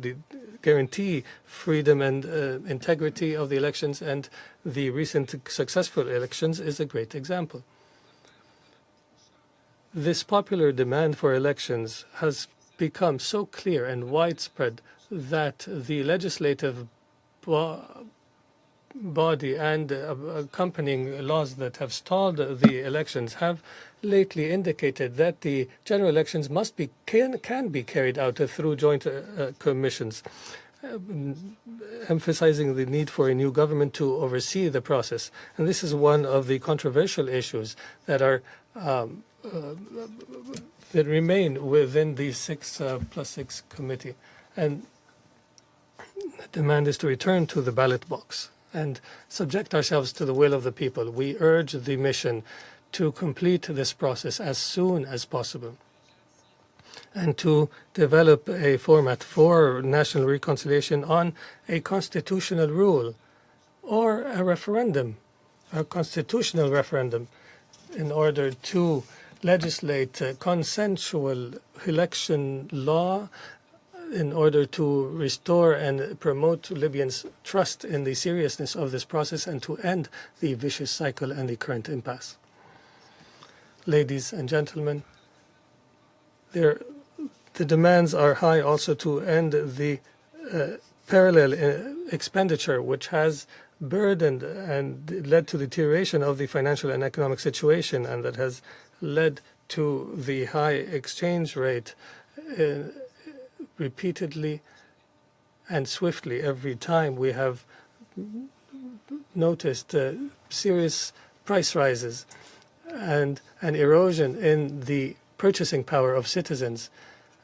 guarantee freedom and integrity of the elections, and the recent successful elections is a great example. This popular demand for elections has become so clear and widespread that the legislative body and accompanying laws that have stalled the elections have lately indicated that the general elections can be carried out through joint commissions, emphasizing the need for a new government to oversee the process. And this is one of the controversial issues that are that remain within the 6+6 committee. And the demand is to return to the ballot box and subject ourselves to the will of the people. We urge the mission to complete this process as soon as possible and to develop a format for national reconciliation on a constitutional rule or a referendum, a constitutional referendum, in order to legislate consensual election law in order to restore and promote Libyans' trust in the seriousness of this process and to end the vicious cycle and the current impasse. Ladies and gentlemen, the demands are high also to end the parallel expenditure which has burdened and led to the deterioration of the financial and economic situation, and that has led to the high exchange rate repeatedly and swiftly. Every time we have noticed serious price rises and an erosion in the purchasing power of citizens.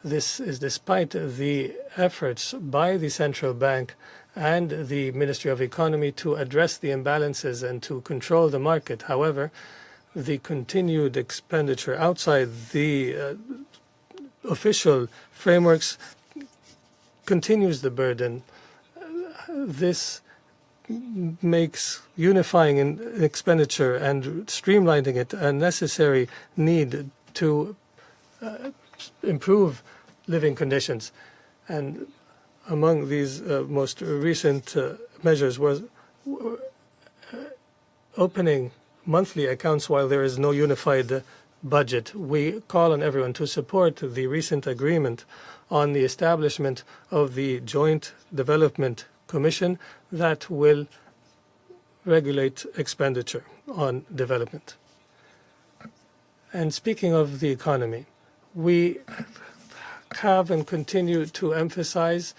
This is despite the efforts by the central bank and the Ministry of Economy to address the imbalances and to control the market. However, the continued expenditure outside the official frameworks continues the burden. This makes unifying in expenditure and streamlining it a necessary need to improve living conditions. And among these most recent measures was opening monthly accounts while there is no unified budget. We call on everyone to support the recent agreement on the establishment of the Joint Development Commission that will regulate expenditure on development. And speaking of the economy, we have and continue to emphasize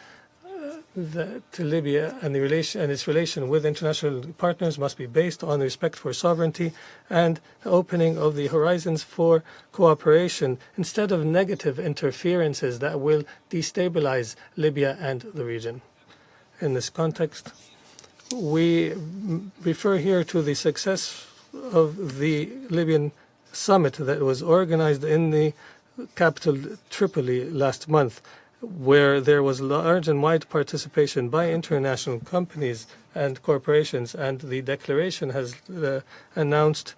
that Libya and its relation with international partners must be based on respect for sovereignty and opening of the horizons for cooperation instead of negative interferences that will destabilize Libya and the region. In this context, we refer here to the success of the Libyan summit that was organized in the capital Tripoli last month, where there was large and wide participation by international companies and corporations, and the declaration has announced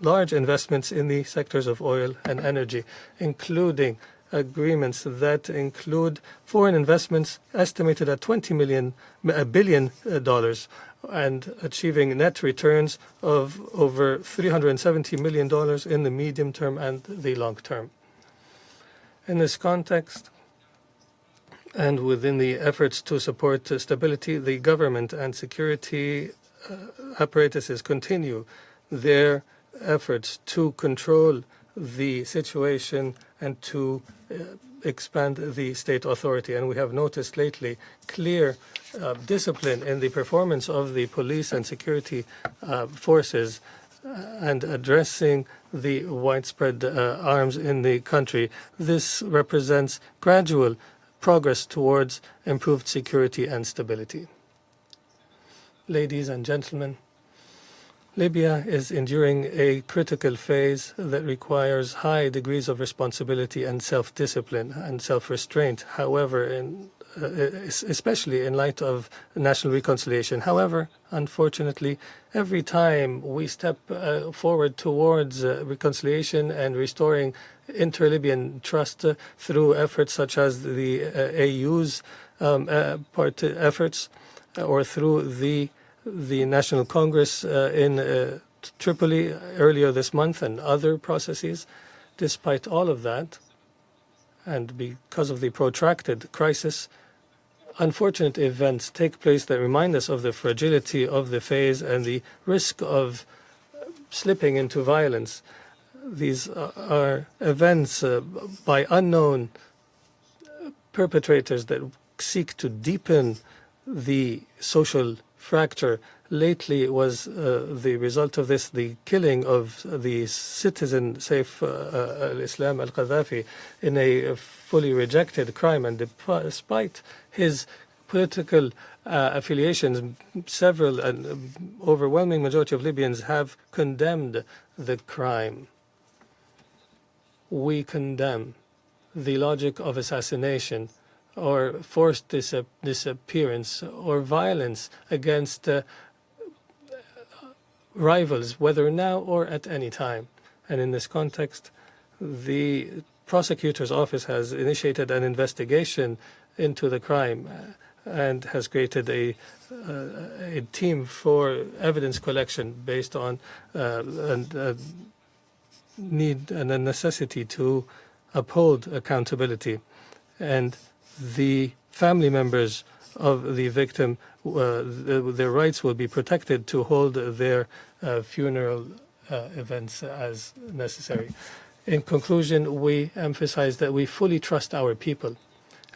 large investments in the sectors of oil and energy, including agreements that include foreign investments estimated at $20 billion and achieving net returns of over $370 million in the medium term and the long term. In this context, and within the efforts to support stability, the government and security apparatuses continue their efforts to control the situation and to expand the state authority. And we have noticed lately clear discipline in the performance of the police and security forces and addressing the widespread arms in the country. This represents gradual progress towards improved security and stability. Ladies and gentlemen, Libya is enduring a critical phase that requires high degrees of responsibility and self-discipline and self-restraint. However, especially in light of national reconciliation. However, unfortunately, every time we step forward towards reconciliation and restoring inter-Libyan trust through efforts such as the AU's efforts or through the National Congress in Tripoli earlier this month and other processes, despite all of that, and because of the protracted crisis, unfortunate events take place that remind us of the fragility of the phase and the risk of slipping into violence. These are events by unknown perpetrators that seek to deepen the social fracture. Lately was the result of this the killing of the citizen Saif al-Islam al-Qaddafi in a fully rejected crime, and despite his political affiliations, several and overwhelming majority of Libyans have condemned the crime. We condemn the logic of assassination or forced disappearance or violence against rivals, whether now or at any time. And in this context, the prosecutor's office has initiated an investigation into the crime and has created a team for evidence collection based on a need and a necessity to uphold accountability. And the family members of the victim, their rights will be protected to hold their funeral events as necessary. In conclusion, we emphasize that we fully trust our people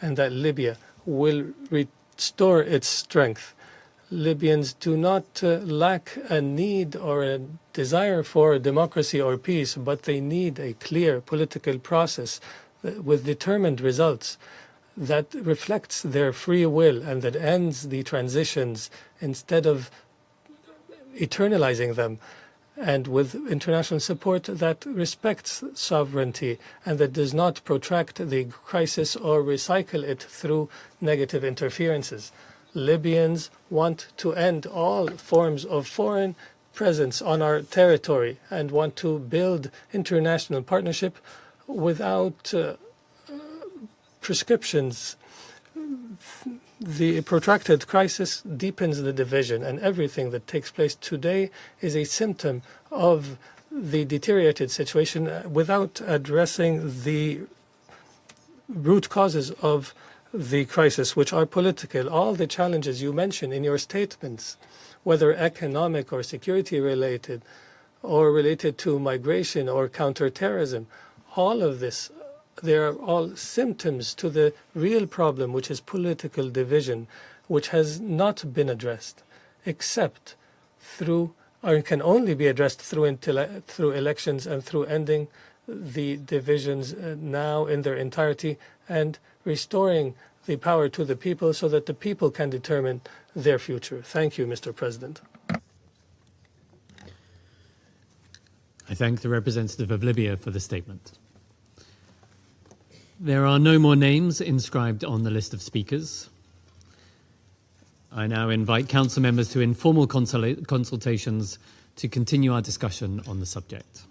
and that Libya will restore its strength. Libyans do not lack a need or a desire for democracy or peace, but they need a clear political process with determined results that reflects their free will and that ends the transitions instead of eternalizing them, and with international support that respects sovereignty and that does not protract the crisis or recycle it through negative interferences. Libyans want to end all forms of foreign presence on our territory and want to build international partnership without prescriptions. The protracted crisis deepens the division, and everything that takes place today is a symptom of the deteriorated situation without addressing the root causes of the crisis, which are political. All the challenges you mentioned in your statements, whether economic or security related, or related to migration or counterterrorism, all of this, they are all symptoms to the real problem, which is political division, which has not been addressed, except through, or can only be addressed through elections and through ending the divisions now in their entirety and restoring the power to the people so that the people can determine their future. Thank you, Mr. President. I thank the representative of Libya for the statement. There are no more names inscribed on the list of speakers. I now invite council members to informal consultations to continue our discussion on the subject.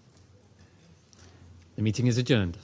The meeting is adjourned.